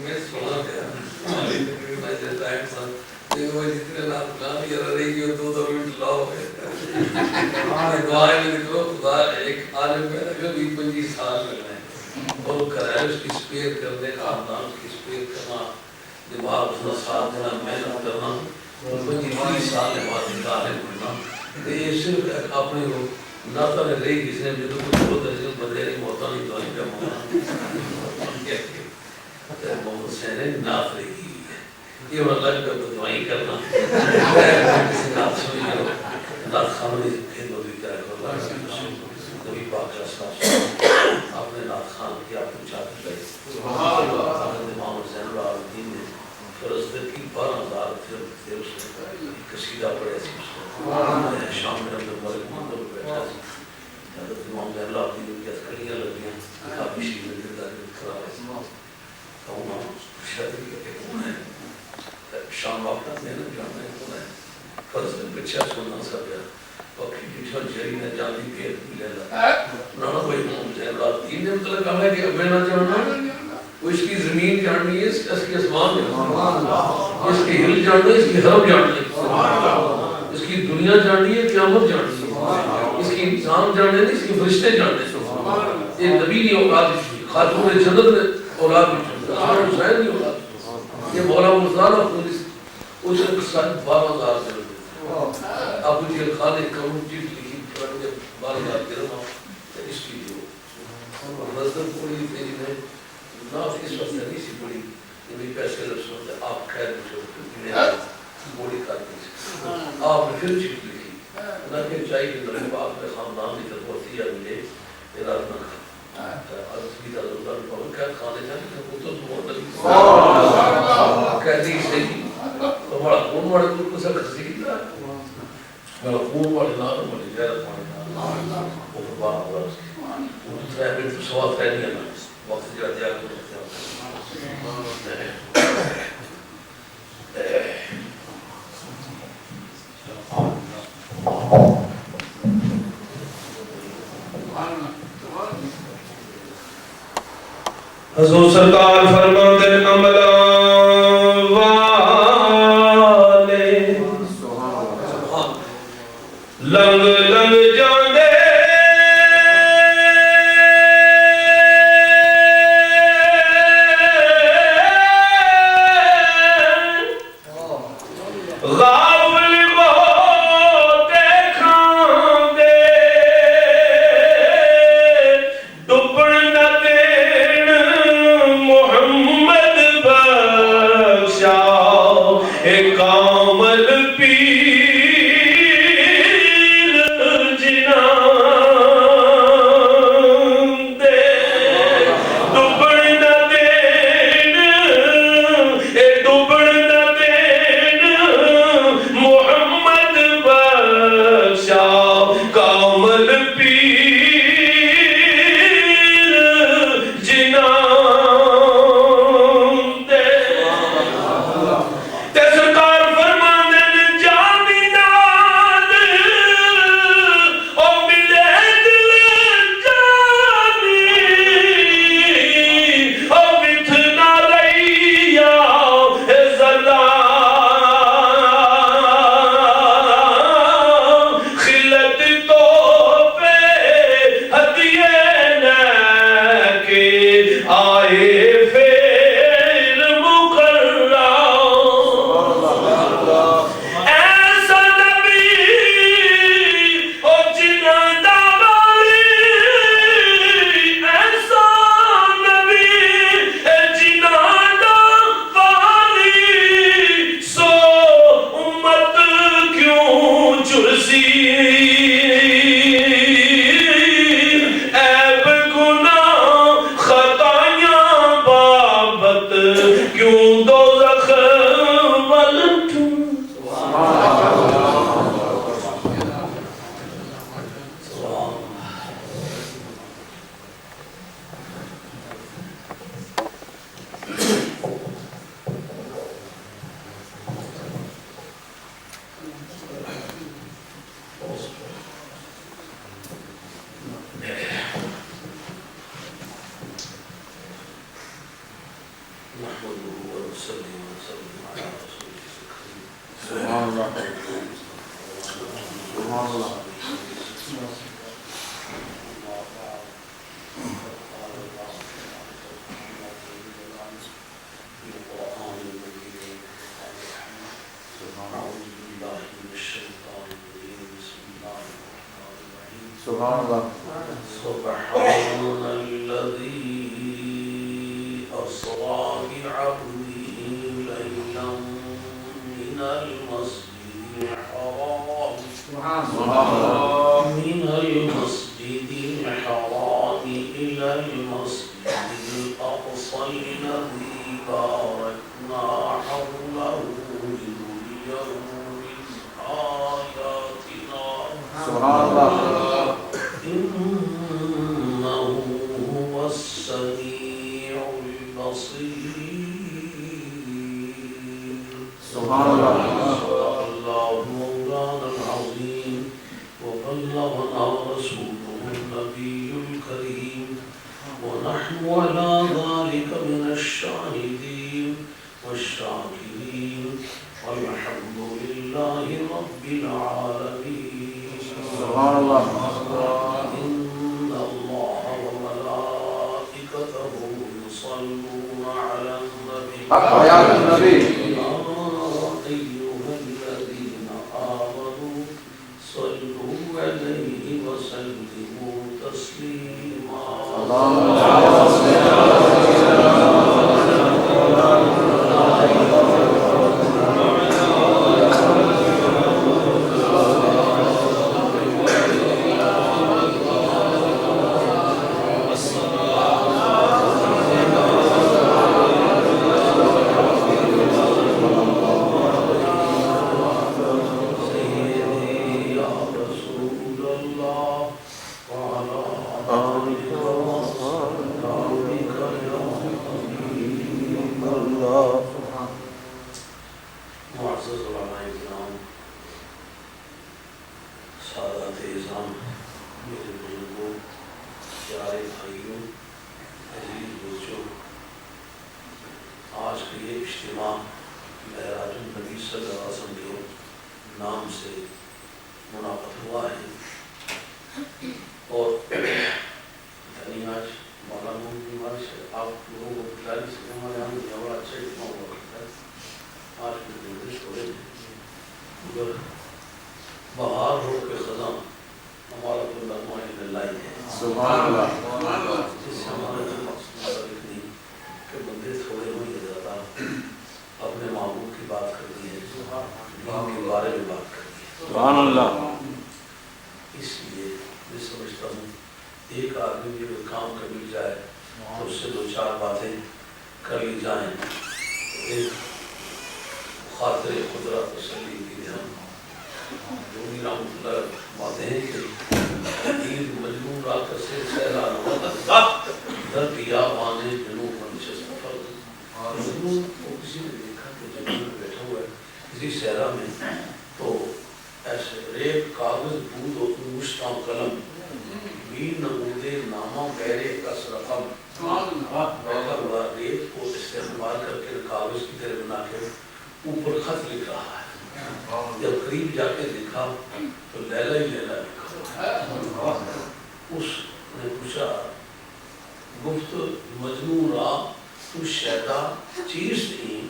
میں سنا گیا میں جیسا انسان وہ جتنے نام کام یہ رہی کہ دو دو منٹ لاؤ دعائیں میں نکلو خدا ایک عالم میں رکھو 20-25 سال لگنا ہے اور کرائے اس کی سپیر کرنے کا انداز کی سپیر کرنا دماغ اس کا ساتھ دینا محنت کرنا 25-30 سال بعد عالم بننا تو یہ صرف اپنے کو ناتا نے رہی کسی نے جو کچھ ہوتا ہے بدلے نہیں ہوتا نہیں دعائیں کا مولا محمد حسین نے ناف رہی یہ مطلب کہ دعائیں کرنا کسی نات سنی ہو نات خامنی پھر نوری کرے نبی پاک کا صاحب آپ نے نات خان کی آپ کو چاہتے گئے امام حسین العابدین نے فرزدر کی 12,000 تھے اس نے قصیدہ پڑھے سی اس کو شام میں اندر ملک مندر بیٹھا سی حضرت امام حسین العابدین کی اسکریاں لگیاں کافی شیئر میں کردار کرا رہے کہوں شادی کے کون ہے شام وقت میں نے جانا ہے کون ہے فرض میں بچہ سننا سا گیا وقتی پیچھا جری نے جاندی پیٹ ملے لگا نانا کوئی امام حسین العابدین نے مطلب کہا ہے کہ میں نہ جاننا وہ اس کی زمین جاننی ہے اس کی اسمان جاننی اس کی ہل جاننی ہے اس کی حرم جاننی ہے اس کی دنیا جاننی ہے قیامت جاننی ہے اس کی انسان جاننے نہیں اس کی فرشتے جاننے یہ نبی نے اولاد خاتون جنت نے اولاد حسین حسین نے اولاد یہ مولا مرزانہ پولیس اس نے ساتھ 12,000 درم ابو جیل خان کمون چیز لکھی پرانجے 12,000 درم اس کی جو نظر پوری تیری نے ناف اس وقت نہیں سی پڑی یہ بھی پیسے رسول تھے آپ خیر مجھے بوڑی کر دی آپ نے پھر چیز لکھی انہوں نے چاہیے کہ نبی پاک میں خاندان کی طرف وسیع ملے اراد نہ عرض کی تعلق اللہ پاک کیا کھانے جانے کہ وہ تو بہت نبی کہتی سے تمہارا خون والے کو کسا کسی کی طرح میرا خون والے نارم والے جیرت والے وہ فربان ہوا اس کی وہ دوسرے میں تو سوال ہے نہیں ہے وقت جا دیا کو رکھتے حضور سرکار فرماتے ہیں کملا والے لنگ لنگ جاندے نحمده ونصلي ونسلم على رسوله الكريم سبحان اللہ سبحان اللہ سبحان اللہ سبحان الذي أسرى بعبده ليلا من المسجد الحرام من المسجد الحرام إلى المسجد الأقصى الذي باركنا حوله لنريه من آياتنا سبحان اللہ إنه هو السميع البصير سبحان اللہ صدق الله مولانا العظيم وبلغنا رسوله النبي الكريم ونحن على ذلك من الشاهدين والشاكرين والحمد لله رب العالمين سبحان اللہ إن الله وملائكته يصلون على النبي حق حیات النبی يا أيها الذين آمنوا صلوا عليه وسلموا تسليما معزز علماء کرام، سادات اعظام، میرے بزرگوں، پیارے بھائیوں، عزیز بچوں، آج کا یہ اجتماع معراج النبی صلی اللہ علیہ وسلم کے نام سے منعقد ہوا ہے اور یعنی آج مولانا کی بارش ہے، آپ لوگوں کو بتائی سے ہمارے یہاں بھی بڑا اچھا اجتماع ہوا کرتا ہے۔ آج کے دن تھوڑے مگر بہار ہو کے خزاں ہمارا تو لغمائی میں لائی ہے سبحان اللہ جس سے ہمارے جو مقصد مطابق نہیں کہ بندے تھوڑے ہوئی ہے زیادہ اپنے معبود کی بات کرتی ہے، دین کے بارے میں بات کرتی ہے۔ سبحان اللہ اس لیے میں سمجھتا ہوں ایک آدمی بھی کوئی کام کر مل جائے تو اس سے دو چار باتیں کر لی جائیں، ایک خاطر خدرہ تسلی کی دھیان رومی رحمت اللہ باتیں ہیں کہ عید مجنون رات سے سہران در بیابانے جنوب نشست فرد مجنون کو کسی نے دیکھا کہ جنوب میں بیٹھا ہوا ہے کسی صحرا میں، تو ایسے ریب کاغذ بود و مشتاں قلم بی نمودے نامہ بیرے کس رقم بیٹھا ہوا ریب کو استعمال کر کے کاغذ کی طرح بنا کے اوپر خط لکھ رہا ہے۔ جب قریب جا کے دیکھا تو لیلا ہی لیلا لکھا ہوا ہے۔ اس نے پوچھا گفت مجنون را تو شیدا چیز نہیں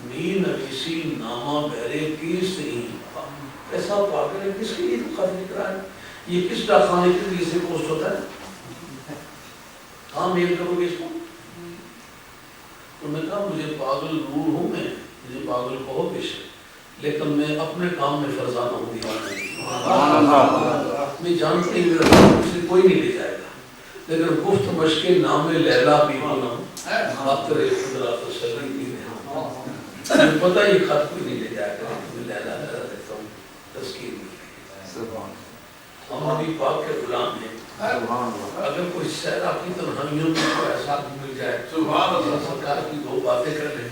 می نویسی نامہ بہرے کیس نہیں، ایسا پاگل ہے کس کے لیے تو خط لکھ رہا ہے، یہ کس ڈاکخانے کے لیے سے پوسٹ ہوتا ہے، ہاں میل کرو گے اس کو؟ انہوں نے کہا مجھے پاگل ضرور ہوں میں، مجھے پاگل کہو بے شک، لیکن میں اپنے کام میں فرزانہ ہوں دیوانہ نہیں، میں جانتا ہی میرا کام اسے کوئی نہیں لے جائے گا، لیکن گفت مشق نام لیلا بھی ہونا خاطر خدرہ تسلی کی دھیان، مجھے پتہ ہی خط کوئی نہیں لے جائے گا، لیکن میں لیلا لیلا دیتا ہوں تذکیر مل گئی۔ ہم نبی پاک کے غلام ہیں، اگر کوئی سہرا کی تنہائیوں میں کوئی ایسا مل جائے سرکار کی دو باتیں کر لیں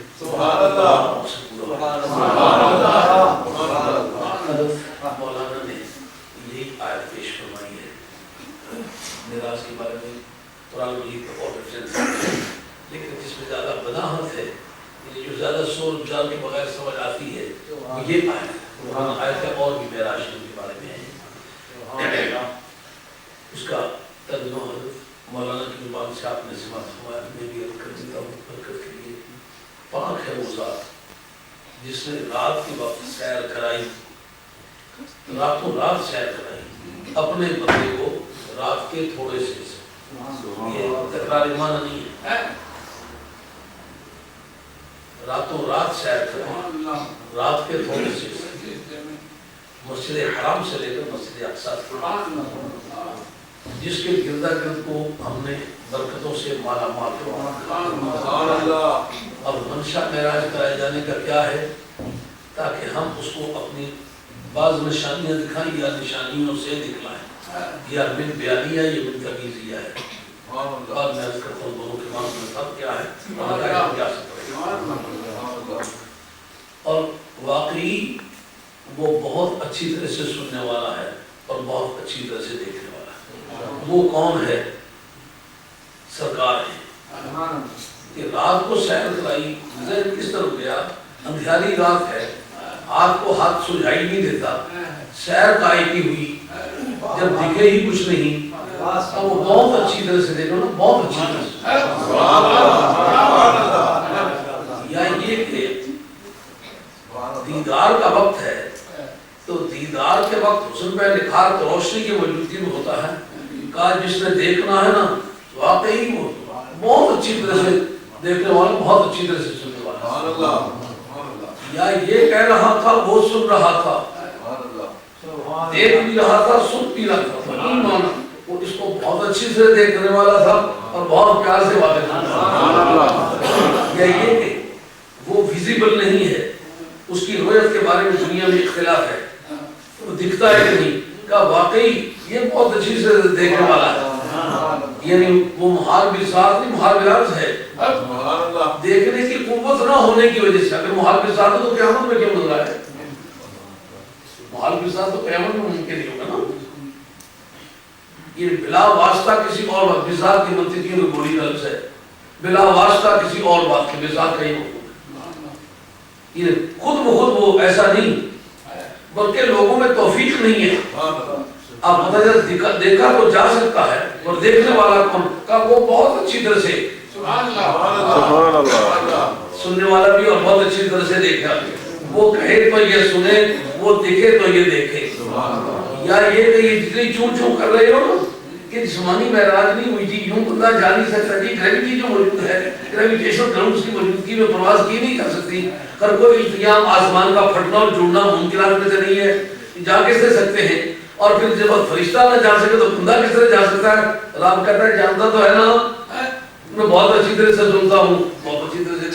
مولانا نے یہی آیت پیش فرمائی ہے میراث کے بارے میں، قرآن مجید کا بہت ریفرنس ہے، لیکن جس میں زیادہ بداہت ہے، یعنی جو زیادہ سور جال کے بغیر سمجھ آتی ہے وہ یہ آیت ہے، اور بھی معراج شریف کے بارے میں ہے۔ اس کا ترجمہ حضرت مولانا کی زبان سے آپ نے سماعت فرمایا، میں بھی عرض کر دیتا ہوں برکت کے لیے۔ پاک ہے وہ ذات جس نے رات کے وقت سیر کرائی، راتوں رات سیر کرائی اپنے بندے کو رات کے تھوڑے سے حصے۔ یہ تکرار معنی نہیں ہے، راتوں رات سیر کرائی رات کے تھوڑے سے حصے، مسجد حرام سے لے کر مسجد اقصی تک، جس کے گردا گرد کو ہم نے برکتوں سے مالا مال کیا۔ اب منشا معراج کرائے جانے کا کیا ہے؟ تاکہ ہم اس کو اپنی بعض نشانیاں دکھائیں یا نشانیوں سے دکھلائیں، یا من بیانیہ یا من تمیزیہ ہے۔ اور میں اس کرتا ہوں دونوں کے معنی میں فرق کیا ہے اور واقعی وہ بہت اچھی طرح سے سننے والا ہے اور بہت اچھی طرح سے دیکھنے والا ہے۔ وہ کون ہے؟ سرکار ہے کہ رات کو سیر کرائی، ذہن کس طرح گیا، اندھیاری رات ہے، ہاتھ کو ہاتھ سجھائی نہیں دیتا، سیر کائی کی ہوئی، جب دکھے ہی کچھ نہیں تو وہ بہت اچھی طرح سے دیکھو نا، بہت اچھی طرح سے، یا یہ کہ دیدار کا وقت ہے تو دیدار کے وقت حسن پہ نکھار تو روشنی کی موجودگی میں ہوتا ہے، کہا جس نے دیکھنا ہے نا واقعی وہ بہت اچھی طرح سے دیکھنے والا، بہت اچھی طرح سے سننے والا، یا یہ کہہ رہا تھا وہ سن رہا تھا، دیکھ بھی رہا تھا سن بھی رہا تھا، وہ اس کو بہت اچھی سے دیکھنے والا تھا اور بہت پیار سے واقع تھا، یا یہ کہ وہ ویزیبل نہیں ہے، اس کی رویت کے بارے میں دنیا میں اختلاف ہے، وہ دکھتا ہے کہ نہیں، کہا واقعی یہ بہت اچھی سے دیکھنے والا ہے، یعنی وہ محال بالذات نہیں، محال بالعرض ہے، دیکھنے کی قوت نہ ہونے کی وجہ سے۔ اگر محال بالذات ہے تو قیامت میں کیوں نظر آئے؟ محال بالذات تو قیامت میں ممکن نہیں ہوگا نا، یہ بلا واسطہ کسی اور بات، بالذات کی منطقی میں بولی لفظ ہے، بلا واسطہ کسی اور بات کی، بالذات کا ہی مفہوم ہے، یہ خود بخود وہ ایسا نہیں، بلکہ لوگوں میں توفیق نہیں ہے۔ آپ پتہ دیکھا تو جا سکتا ہے، اور دیکھنے والا کون کا وہ بہت اچھی طرح سے سننے والا بھی اور بہت اچھی طرح سے دیکھا، وہ کہے تو یہ سنے، وہ دیکھے تو یہ دیکھے، یا یہ کہ یہ جتنی چون چون کر رہے ہو نا کہ جسمانی معراج نہیں ہوئی تھی، یوں بندہ جا نہیں سکتا جی، گریویٹی جو موجود ہے، گریویٹیشن گراؤنڈز کی موجودگی میں پرواز کی نہیں کر سکتی، ہر کوئی التیام آسمان کا پھٹنا اور جڑنا ممکنات میں سے نہیں ہے، جا کس سے سکتے ہیں؟ اور پھر جب فرشتہ نہ جا سکے تو بندہ کس طرح جا سکتا ہے؟ رب کہتا ہے جانتا تو ہے نا، میں بہت اچھی طرح سے سنتا ہوں، بہت اچھی طرح سے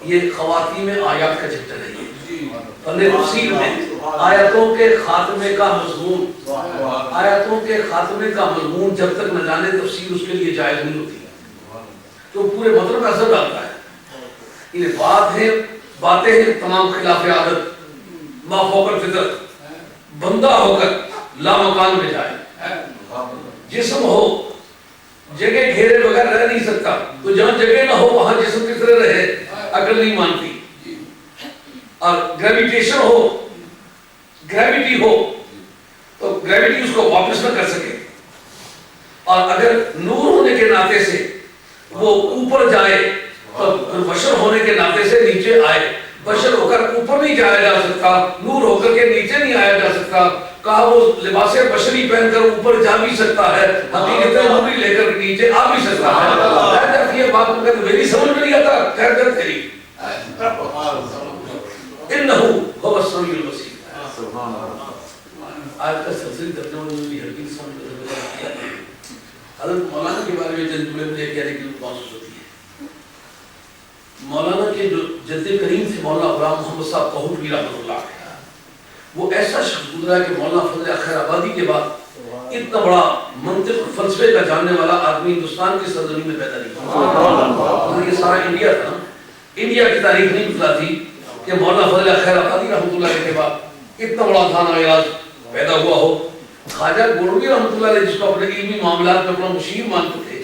یہ خواتین میں آیات کا چپٹر ہے، یہ تفسیر میں آیتوں کے خاتمے کا مضمون، آیتوں کے خاتمے کا مضمون جب تک نہ جانے تفسیر اس کے لیے جائز نہیں ہوتی، تو پورے مطلب کا اثر ڈالتا ہے۔ یہ باتیں ہیں تمام خلاف عادت، ما فوق الفطرت، بندہ ہو کر لامکان میں جائے، جسم ہو جگہ گھیرے بغیر رہ نہیں سکتا، تو جہاں جگہ نہ ہو وہاں جسم کس طرح رہے، عقل نہیں مانتی، اور گریویٹیشن ہو، گریویٹی ہو تو گریویٹی اس کو واپس نہ کر سکے، اور اگر نور ہونے کے ناطے سے وہ اوپر جائے تو بشر ہونے کے ناطے سے نیچے آئے، بشر ہو کر اوپر نہیں جایا جا سکتا، نور ہو کر کے نیچے نہیں آیا جا سکتا، کہا وہ لباس بشری پہن کر اوپر جا بھی سکتا ہے، حقیقت نوری لے کر نیچے آ بھی سکتا ہے۔ یہ بات میری سمجھ میں نہیں آتا، خیر کر تیری انہو هو السمیع البصیر، آیت کا سلسلہ کرتے ہوئے بھی حقیقت سمجھ میں حضرت مولانا کے بارے میں جن جملے مجھے کہنے کی محسوس ہوتی ہے۔ مولانا کے جو جد کریم تھے مولانا غلام محمد صاحب قہوری رحمۃ اللہ علیہ، وہ ایسا شخص گزرا کہ مولانا فضل خیر آبادی کے بعد اتنا بڑا منطق فلسفے کا جاننے والا آدمی ہندوستان کی سرزمین میں پیدا نہیں ہوا۔ یہ سارا انڈیا تھا، انڈیا کی تاریخ نہیں بتلاتی کہ مولانا فضل خیر آبادی رحمۃ اللہ علیہ کے بعد اتنا بڑا دھانا علاج پیدا ہوا ہو، خواجہ گولوی رحمۃ اللہ علیہ جس کو اپنے علمی معاملات میں اپنا مشیر مانتے تھے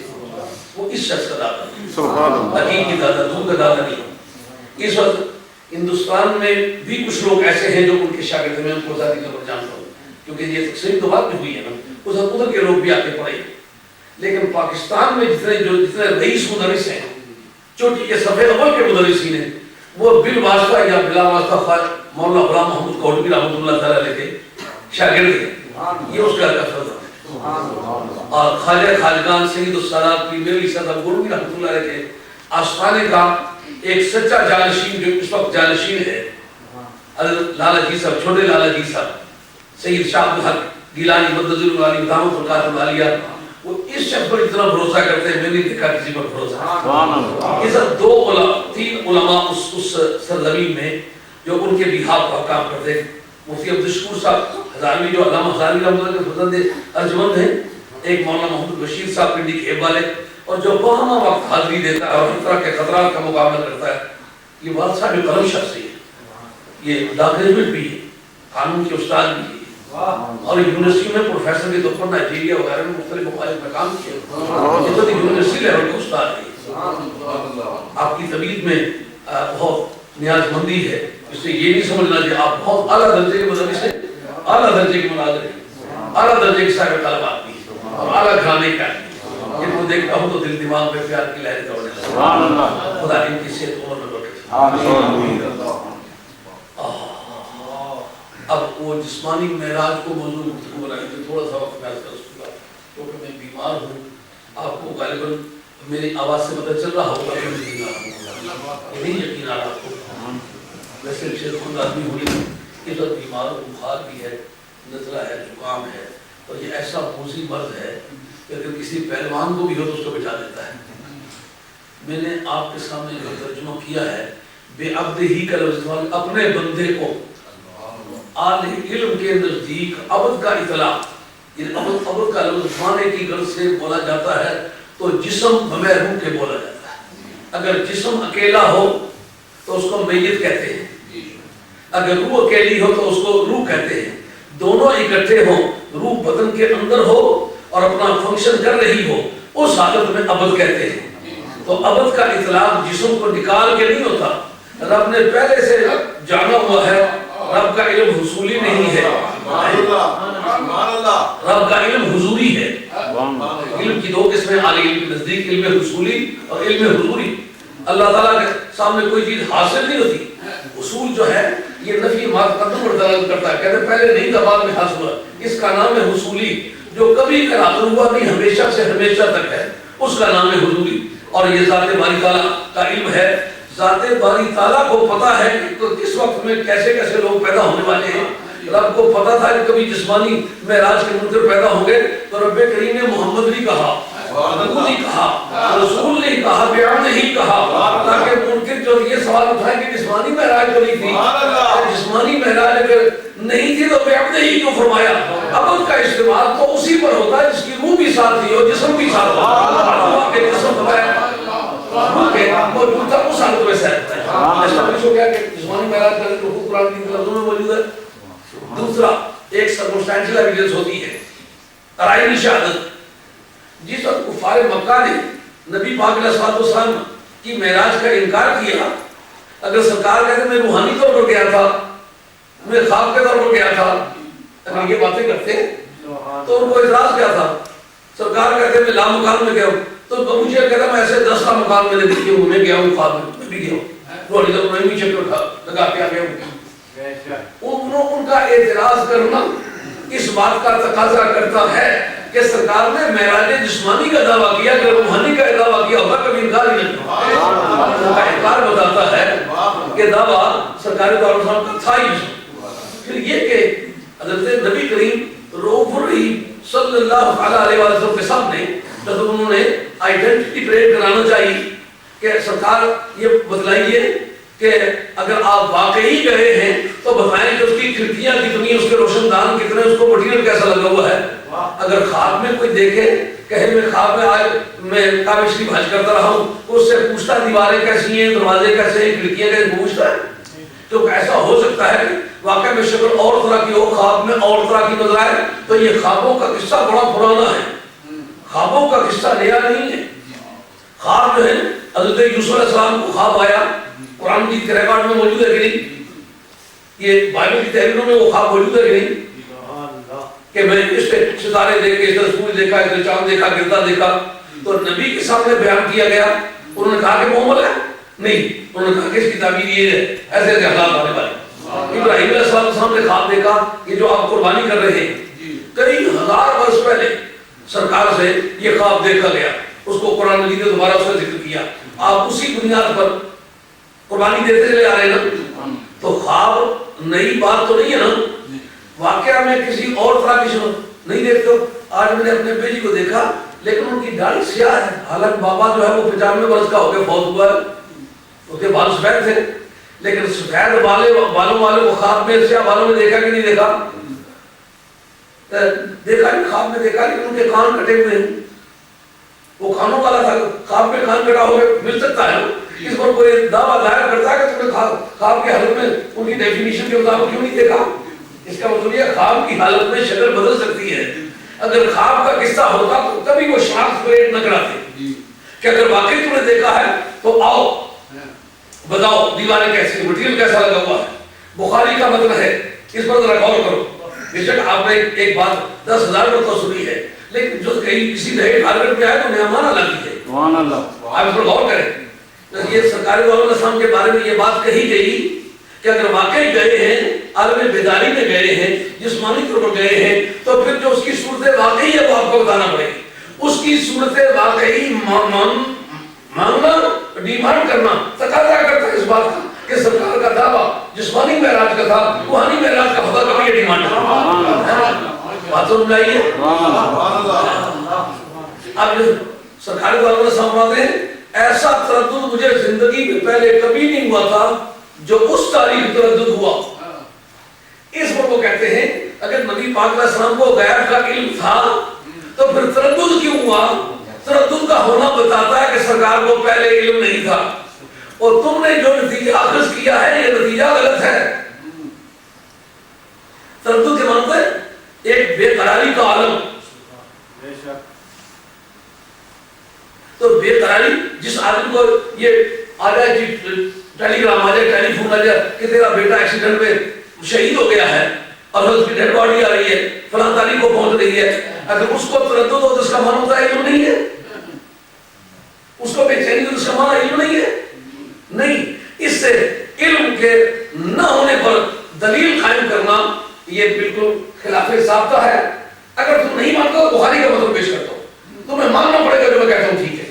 وہ اس شخص کا دادا نہیں، حقیقی دادا دور کا دادا نہیں۔ اس وقت ہندوستان میں بھی کچھ لوگ ایسے ہیں جو ان کے شاگرد میں ان کو ذاتی طور پر جانتا ہوں، کیونکہ یہ تقسیم تو بعد میں ہوئی ہے نا، اس وقت ادھر کے لوگ بھی آتے پڑے، لیکن پاکستان میں جتنے رئیس مدرس ہیں چوٹی کے صفحے اول کے مدرسین ہیں وہ بالواسطہ یا بلا واسطہ مولانا غلام محمد کوٹوی رحمۃ اللہ تعالیٰ علیہ کے شاگرد ہیں، یہ اس کا فضل ہے۔ اور خواجہ خواجگان سید السادات پیر میرعلی صاحب گولوی رحمۃ اللہ علیہ کے آستانے کا ایک سچا جانشین جو اس وقت جانشین ہے حضرت لالا جی صاحب، چھوٹے لالا جی صاحب، سید شاہ عبدالحق گیلانی مدد العالی دامت برکاتہ العالیہ، وہ اس شخص پر اتنا بھروسہ کرتے ہیں، میں نے دیکھا کسی پر بھروسہ۔ یہ سب تین علماء اس سرزمین میں جو ان کے بہاف پر کام کرتے ہیں، مفتی عبدالشکور صاحب ہزاروی جو علامہ ہزاروی رحمۃ اللہ کے فرزند ارجمند ہیں، ایک مولانا محمد بشیر صاحب پنڈی کھیب والے، اور جو بہما وقت حاضری دیتا ہے اور اس طرح کے خطرات کا مقابلہ کرتا ہے، یہ بات صاحب قلم شخص ہے، یہ لا گریجویٹ بھی ہے، قانون کے استاد بھی ہے، اور یونیورسٹی میں پروفیسر کے طور پر نائجیریا وغیرہ میں مختلف ممالک میں کام کیا، یہ تو یونیورسٹی لیول کے استاد ہے۔ آپ کی طبیعت میں بہت نیاز مندی ہے، اس سے یہ نہیں سمجھنا کہ آپ بہت اعلیٰ درجے کے مدرس ہیں، اعلیٰ درجے کے مناظر ہیں، اعلیٰ درجے کے صاحب طلب آدمی ہیں اور اعلیٰ گھرانے کا آدمی، ان کو دیکھتا ہوں تو دل دماغ میں پیار کی لہریں دوڑنے لگتی، خدا ان کی صحت عمر میں برکت۔ اب وہ جسمانی معراج کو موضوع گفتگو بنائیں گے، تھوڑا سا وقت میں عرض کر سکوں گا کیونکہ میں بیمار ہوں، آپ کو غالباً میری آواز سے پتہ چل رہا ہوگا کہ میں بیمار ہوں، نہیں یقین آ رہا ہوگا، ویسے شیر خود آدمی ہوئی اس وقت بیمار ہوں، بخار بھی ہے، نزلہ ہے، زکام ہے، اور یہ ایسا موذی مرض ہے کہ اگر کسی پہلوان کو بھی ہو تو اس کو بٹھا دیتا ہے۔ میں نے آپ کے سامنے جو ترجمہ کیا ہے بے عبد ہی کا لفظ استعمال، اپنے بندے کو آل علم کے نزدیک عبد کا اطلاق، یہ عبد کا لفظ معنی کی غرض سے بولا جاتا ہے تو جسم بغیر روح کے بولا جاتا ہے۔ اگر جسم اکیلا ہو تو اس کو میت کہتے ہیں، اگر روح اکیلی ہو تو اس کو روح کہتے ہیں، دونوں اکٹھے ہوں، روح بدن کے اندر ہو اور اپنا فنکشن کر رہی ہو، اس حالت میں عبد کہتے ہیں۔ تو عبد کا اطلاق جسم کو نکال کے نہیں ہوتا، رب نے پہلے سے جانا ہوا ہے، رب کا علم حصولی نہیں ہے، رب کا علم حضوری ہے۔ علم کی دو قسمیں، عالی علم کے نزدیک علم حصولی اور علم حضوری۔ اللہ تعالیٰ کے سامنے کوئی چیز حاصل نہیں ہوتی، حصول جو ہے یہ نفی ما تقدم پر دلالت کرتا ہے، کہتے پہلے نہیں تھا بعد میں حاصل ہوا، اس کا نام ہے حصولی۔ جو کبھی کا حاصل ہوا نہیں ہمیشہ سے ہمیشہ تک ہے، اس کا نام ہے حضوری۔ اور یہ ذات باری تعالیٰ کا علم ہے، ذات باری تعالیٰ کو پتا ہے کہ کس وقت میں کیسے کیسے لوگ پیدا ہونے والے ہیں۔ رب کو پتا تھا کہ کبھی جسمانی معراج کے منکر پیدا ہوں گے، تو رب کریم نے محمد نہیں کہا، نبی نہیں کہا، رسول نہیں کہا، بیعت نہیں کہا، تاکہ منکر جو یہ سوال اٹھائے کہ جسمانی معراج تو نہیں تھی، جسمانی معراج اگر نہیں تھی تو بیعت نہیں کیوں فرمایا؟ عبد کا استعمال تو اسی پر ہوتا ہے جس کی روح بھی ساتھ ہی ہو، جسم بھی ساتھ ہو، اللہ کے جسم دبائے روح کے موجود تھا اس حالت میں سہتا ہے۔ ایسا کیا کہ جسمانی معراج کا ذکر قرآن کی لفظوں میں موجود ہے۔ دوسرا ایک سرکمسٹینشل ایویڈنس ہوتی ہے، قرائنی شہادت۔ جس وقت کفار مکہ نے نبی پاک علیہ السلام کی معراج کا انکار کیا، اگر سرکار کہتے میں روحانی طور پر گیا تھا، میں خواب کے طور پر گیا تھا، اگر یہ باتیں کرتے تو ان کو اعتراض کیا تھا؟ سرکار کہتے میں لامکان میں گیا ہوں، تو مجھے کہتا میں ایسے 10 مکان میں نے دیکھے ہوں، میں گیا ہوں خواب میں بھی گیا ہوں، روحانی طور پر میں بھی چکر لگا کے آ گیا ہوں۔ ان کا اعتراض کرنا اس بات کا تقاضا کرتا ہے کہ سرکار نے معراج جسمانی کا دعویٰ کیا، کہ روحانی کا دعویٰ کیا ہوگا، کبھی انکار ہی نہیں کیا۔ ان کا انکار بتاتا ہے کہ دعویٰ سرکاری طور پر تھا ہی نہیں۔ پھر یہ کہ حضرت نبی کریم رؤوف الرحیم صلی اللہ علیہ وسلم کے سامنے جب انہوں نے آئیڈینٹی ٹریڈ کرانا چاہیے کہ سرکار یہ بتلائیے کہ اگر آپ واقعی گئے ہیں تو بتائیں کہ اس کی کھڑکیاں کتنی، اس کے روشن دان کتنے، اس کو مٹیریل کیسا لگا ہوا ہے۔ اگر خواب میں کوئی دیکھے کہے میں خواب میں آج میں کعبہ شریف حج کرتا رہا ہوں، اس سے پوچھتا دیواریں کیسی ہیں، دروازے کیسے ہیں، کھڑکیاں کیسے، پوچھتا ہے۔ تو ایسا ہو سکتا ہے کہ واقعہ میں شکل اور طرح کی ہو، خواب میں اور طرح کی نظر آئے، تو یہ خوابوں کا قصہ بڑا پرانا ہے، خوابوں کا قصہ نیا نہیں ہے۔ خواب جو ہے حضرت یوسف علیہ السلام کو خواب آیا، قرآن کی ریکارڈ میں موجود ہے کہ نہیں؟ یہ بائبل کی تحریروں میں وہ خواب موجود ہے کہ نہیں؟ کہ میں اس سے ستارے دیکھے، اس سے سورج دیکھا، اس سے چاند دیکھا، گرتا دیکھا، تو نبی کے سامنے بیان کیا گیا، انہوں نے کہا کہ محمد ہے؟ نہیں، انہوں نے کہا کہ اس کی تعبیر یہ ہے، ایسے ایسے حالات آنے والے۔ ابراہیم علیہ السلام نے خواب دیکھا کہ جو آپ قربانی کر رہے ہیں، کئی ہزار برس پہلے سرکار سے یہ خواب دیکھا گیا، اس کو قرآن مجید نے دوبارہ اس کا ذکر کیا، آپ اسی بنیاد پر قربانی دیتے چلے آ رہے ہیں نا، تو خواب نئی بات تو نہیں ہے نا، واقعہ میں کسی اور طرح کی نہیں دیکھتے ہو۔ آج میں نے اپنے بیٹی کو دیکھا لیکن ان کی داڑھی سیاہ ہے، حالانکہ بابا جو ہے وہ 95 برس کا ہو گیا، فوت ہوا ہے، اس کے بال سفید تھے، لیکن سفید بالوں والے کو خواب میں سیاہ بالوں میں دیکھا کہ نہیں دیکھا؟ دیکھا نہیں، خواب میں دیکھا، لیکن ان کے کان کٹے ہوئے ہیں، وہ کانوں والا تھا، خواب میں کان کٹا ہو گیا، مل سکتا ہے نا؟ اس پر کوئی دعویٰ ظاہر کرتا ہے کہ تم نے خواب کی حالت میں ان کی ڈیفینیشن کے مطابق کیوں نہیں دیکھا؟ اس کا مطلب یہ خواب کی حالت میں شکل بدل سکتی ہے۔ اگر خواب کا قصہ ہوتا تو کبھی وہ شناخت کریٹ نہ کراتے کہ اگر واقعی تم نے دیکھا ہے تو آؤ بتاؤ دیواریں کیسی، مٹیریل کیسا لگا ہوا ہے، بخاری کا متن ہے، اس پر ذرا غور کرو۔ بے شک آپ نے ایک بات 10,000 مرتبہ سنی ہے، لیکن جو کہیں کسی نئے ٹارگٹ پہ آئے تو مہمان لگی ہے، آپ اس پر غور کریں۔ یہ سرکار علیہ السلام کے بارے میں یہ بات کہی گئی کہ اگر واقعی گئے ہیں، عالم بیداری میں گئے ہیں، جسمانی طور پر گئے ہیں، تو پھر جو اس کی صورت واقعی ہے وہ آپ کو بتانا پڑے گی۔ اس کی صورت واقعی مانگنا، ڈیمانڈ کرنا تقاضا کرتا ہے اس بات کا کہ سرکار کا دعویٰ جسمانی معراج کا تھا، روحانی معراج کا خدا کبھی یہ ڈیمانڈ کرتا ہے۔ بات سمجھ آئی ہے؟ اب جو سرکار کو اللہ سامنے ہیں، ایسا تردد مجھے زندگی میں پہلے کبھی نہیں ہوا تھا جو اس تاریخ تردد ہوا۔ اس پر وہ کہتے ہیں اگر نبی پاک علیہ السلام کو غیب کا علم تھا تو پھر تردد کیوں ہوا؟ تردد کا ہونا بتاتا ہے کہ سرکار کو پہلے علم نہیں تھا، اور تم نے جو نتیجہ اخذ کیا ہے یہ نتیجہ غلط ہے۔ تردد کے معنی ہے ایک بے قراری کا عالم، تو بے قراری جس آدمی کو یہ آ جائے جی ٹیلی گرام آ جائے، ٹیلی فون آ جائے کہ تیرا بیٹا ایکسیڈنٹ میں شہید ہو گیا ہے اور اس کی ڈیڈ باڈی آ رہی ہے، فلاں تاریخ کو پہنچ رہی ہے، اگر اس کو تردد ہو تو اس کا معنی ہوتا ہے علم نہیں ہے، اس کو بے چینی ہو تو اس کا معنی علم نہیں ہے، نہیں۔ اس سے علم کے نہ ہونے پر دلیل قائم کرنا یہ بالکل خلاف ضابطہ ہے۔ اگر تم نہیں مانتے تو بخاری کا مطلب پیش کرتا ہوں، تمہیں ماننا پڑے گا جو میں کہتا ہوں، ٹھیک ہے؟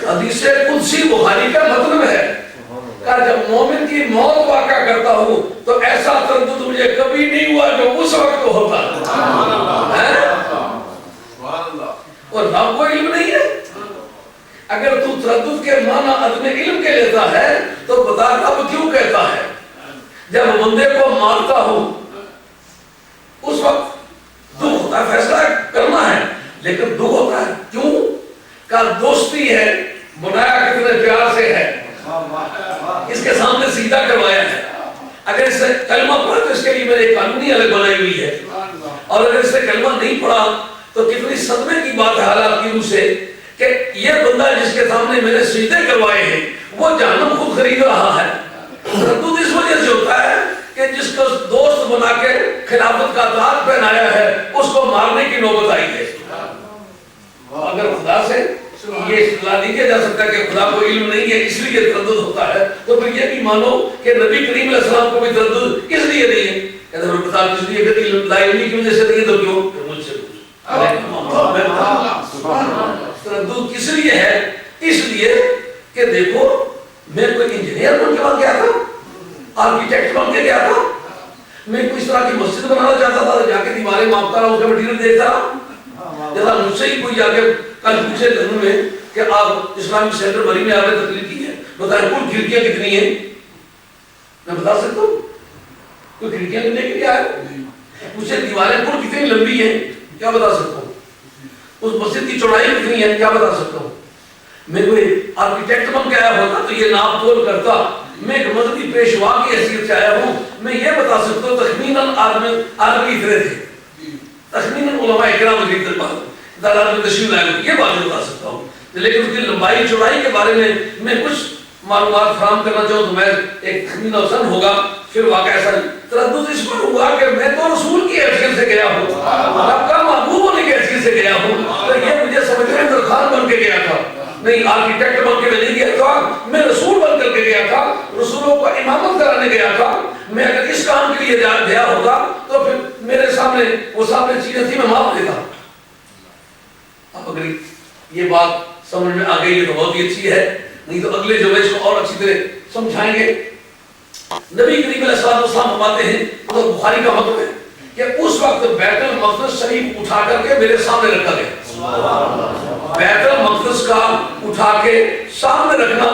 حدیث قدسی بخاری کا مطلب ہے کہ جب مومن کی موت واقع کرتا ہوں تو ایسا تردد مجھے کبھی نہیں ہوا جو اس وقت ہوتا ہے، اور رب کو علم نہیں ہے۔ اگر تو تردد کے معنی عدم علم کے لیتا ہے تو بتا رب کیوں کہتا ہے جب بندے کو مارتا ہوں اس وقت دکھ ہوتا ہے، فیصلہ کرنا ہے لیکن دکھ ہوتا ہے، کیوں؟ کہ دوستی ہے، بنایا کتنے پیار سے ہے، اس کے سامنے سیدھا کروایا ہے، اگر اس سے کلمہ پڑھا تو اس کے لیے میں نے قانونی الگ بنائی ہوئی ہے، اور اگر اس سے کلمہ نہیں پڑھا تو کتنی صدمے کی بات ہے حالات کی روح سے کہ یہ بندہ جس کے سامنے میں نے سیدھے کروائے ہیں وہ جہنم خود خرید رہا ہے۔ تردد اس وجہ سے ہوتا ہے کہ جس کو دوست بنا کے خلافت کا تاج پہنایا ہے اس کو مارنے کی نوبت آئی ہے۔ اگر خدا سے یہ اصطلاح نہیں کیا جا سکتا کہ خدا کو علم نہیں ہے اس لیے تردد ہوتا ہے، تو پھر یہ بھی مانو کہ نبی کریم علیہ السلام کو بھی تردد اس لیے نہیں ہے۔ کہتے ہیں بتا اس لیے کہ علم لا علمی کی وجہ سے نہیں ہے تو کیوں؟ مجھ سے پوچھ۔ تردد کس لیے ہے؟ اس لیے کہ دیکھو میں کوئی انجینئر بن کے وہاں گیا تھا، آرکیٹیکٹ بن کے گیا تھا، میں کوئی اس طرح کی مسجد بنانا چاہتا تھا، جا کے دیواریں ماپتا رہا، اس کا مٹیریل دیکھتا رہا۔ جیسا مجھ سے ہی کوئی جا کے کل پوچھے گھروں میں کہ آپ اسلامک سینٹر بری میں آپ نے تقریر کی ہے، بتائیں کل کھڑکیاں کتنی ہیں؟ میں بتا سکتا ہوں؟ کوئی کھڑکیاں لینے کے لیے آئے؟ پوچھے دیواریں کل کتنی لمبی ہیں؟ کیا بتا سکتا ہوں؟ اس مسجد کی چوڑائی کتنی ہے؟ کیا بتا سکتا ہوں؟ میں کوئی آرکیٹیکٹ بن کے آیا ہوتا تو یہ ناپ تول کرتا میں ایک مذہبی پیشوا کی حیثیت سے آیا ہوں. میں یہ بتا سکتا ہوں تخمیناً عالمی اتنے تھے, تخمیناً علماء کرام کی تعداد میں تشریف لائے ہوئے, یہ بات بتا سکتا ہوں. لیکن اس کی لمبائی چوڑائی کے بارے میں کچھ معلومات فراہم کرنا چاہوں تو میں ایک تخمینہ وزن ہوگا. پھر واقعہ ایسا تردد اس پر ہوا کہ میں تو رسول کی حیثیت سے گیا ہوں, رب کا محبوب ہونے کی حیثیت سے گیا ہوں. تو یہ مجھے سمجھ میں درخان بن کے گیا تھا, نہیں آرکیٹیکٹ بن کے میں نہیں گیا تھا, میں رسول بن کر کے گیا تھا, رسولوں کو امامت کرانے گیا تھا. میں اگر اس کام کے لیے گیا ہوتا تو پھر میرے سامنے وہ سامنے چیزیں تھی, میں معاف دیتا. اب اگر یہ بات سمجھ میں آ گئی تو بہت ہی اچھی ہے, نہیں تو اگلے جو اس کو اور اچھی طرح سمجھائیں گے. نبی کریم علیہ السلام فرماتے ہیں, حضرت بخاری کا مطلب ہے کہ اس وقت بیت المقدس شریف اٹھا کر کے میرے سامنے رکھا گیا. بیت المقدس کا اٹھا کے سامنے رکھنا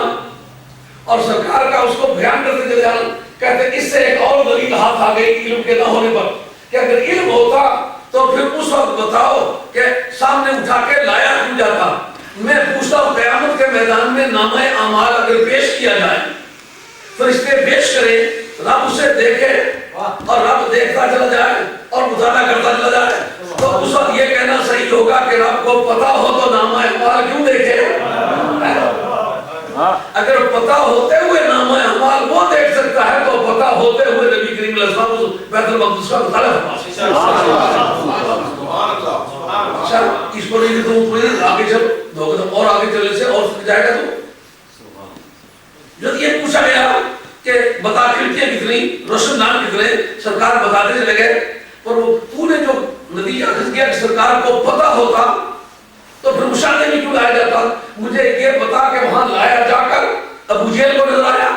اور سرکار کا اس کو بیان کرتے چلے جانا. کہتے ہیں اس سے ایک اور دلیل ہاتھ آ گئی علم کے نہ ہونے پر, کہ اگر علم ہوتا تو پھر اس وقت بتاؤ کہ سامنے اٹھا کے لایا کیوں جاتا. میں پوچھتا ہوں قیامت کے میدان میں نامہ اعمال اگر پیش کیا جائے, فرشتے پیش کریں, رب اسے دیکھے اور رب دیکھتا چلا جائے اور مطالعہ کرتا چلا جائے, تو اس وقت یہ کہنا صحیح ہوگا کہ رب کو پتا ہو تو نامہ اعمال کیوں دیکھے. اگر پتا ہوتے ہوئے نامہ اعمال وہ دیکھ سکتا ہے تو پتا ہوتے ہوئے نبی کریم علیہ السلام بیت المقدس کا مطالعہ اچھا اس کو نہیں تو آگے چل دو قدم اور آگے چلنے سے اور جائے گا. تو جب یہ پوچھا گیا کہ بتا کھڑکیاں کتنی, روشن دان کتنے, سرکار بتاتے چلے گئے. پر وہ تو نے جو نتیجہ اخذ کیا کہ سرکار کو پتا ہوتا تو پھر مشاہدے میں کیوں لایا جاتا. مجھے یہ بتا کہ وہاں لایا جا کر ابو جہل کو نظر آیا,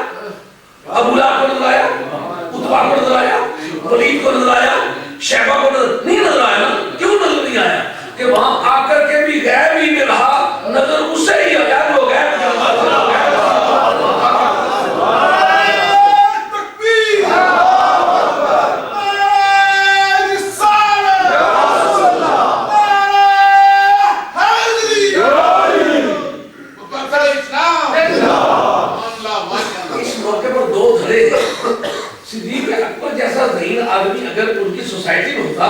ابو لہب کو نظر آیا, عتبہ کو نظر آیا, ولید کو نظر آیا, شیبہ کو نہیں نظر آیا. کیوں نظر نہیں آیا؟ کہ وہاں آ کر کے بھی غیب ہی میں رہا, نظر اسے ہی آیا جو غیب اگر ان کی سوسائٹی میں ہوتا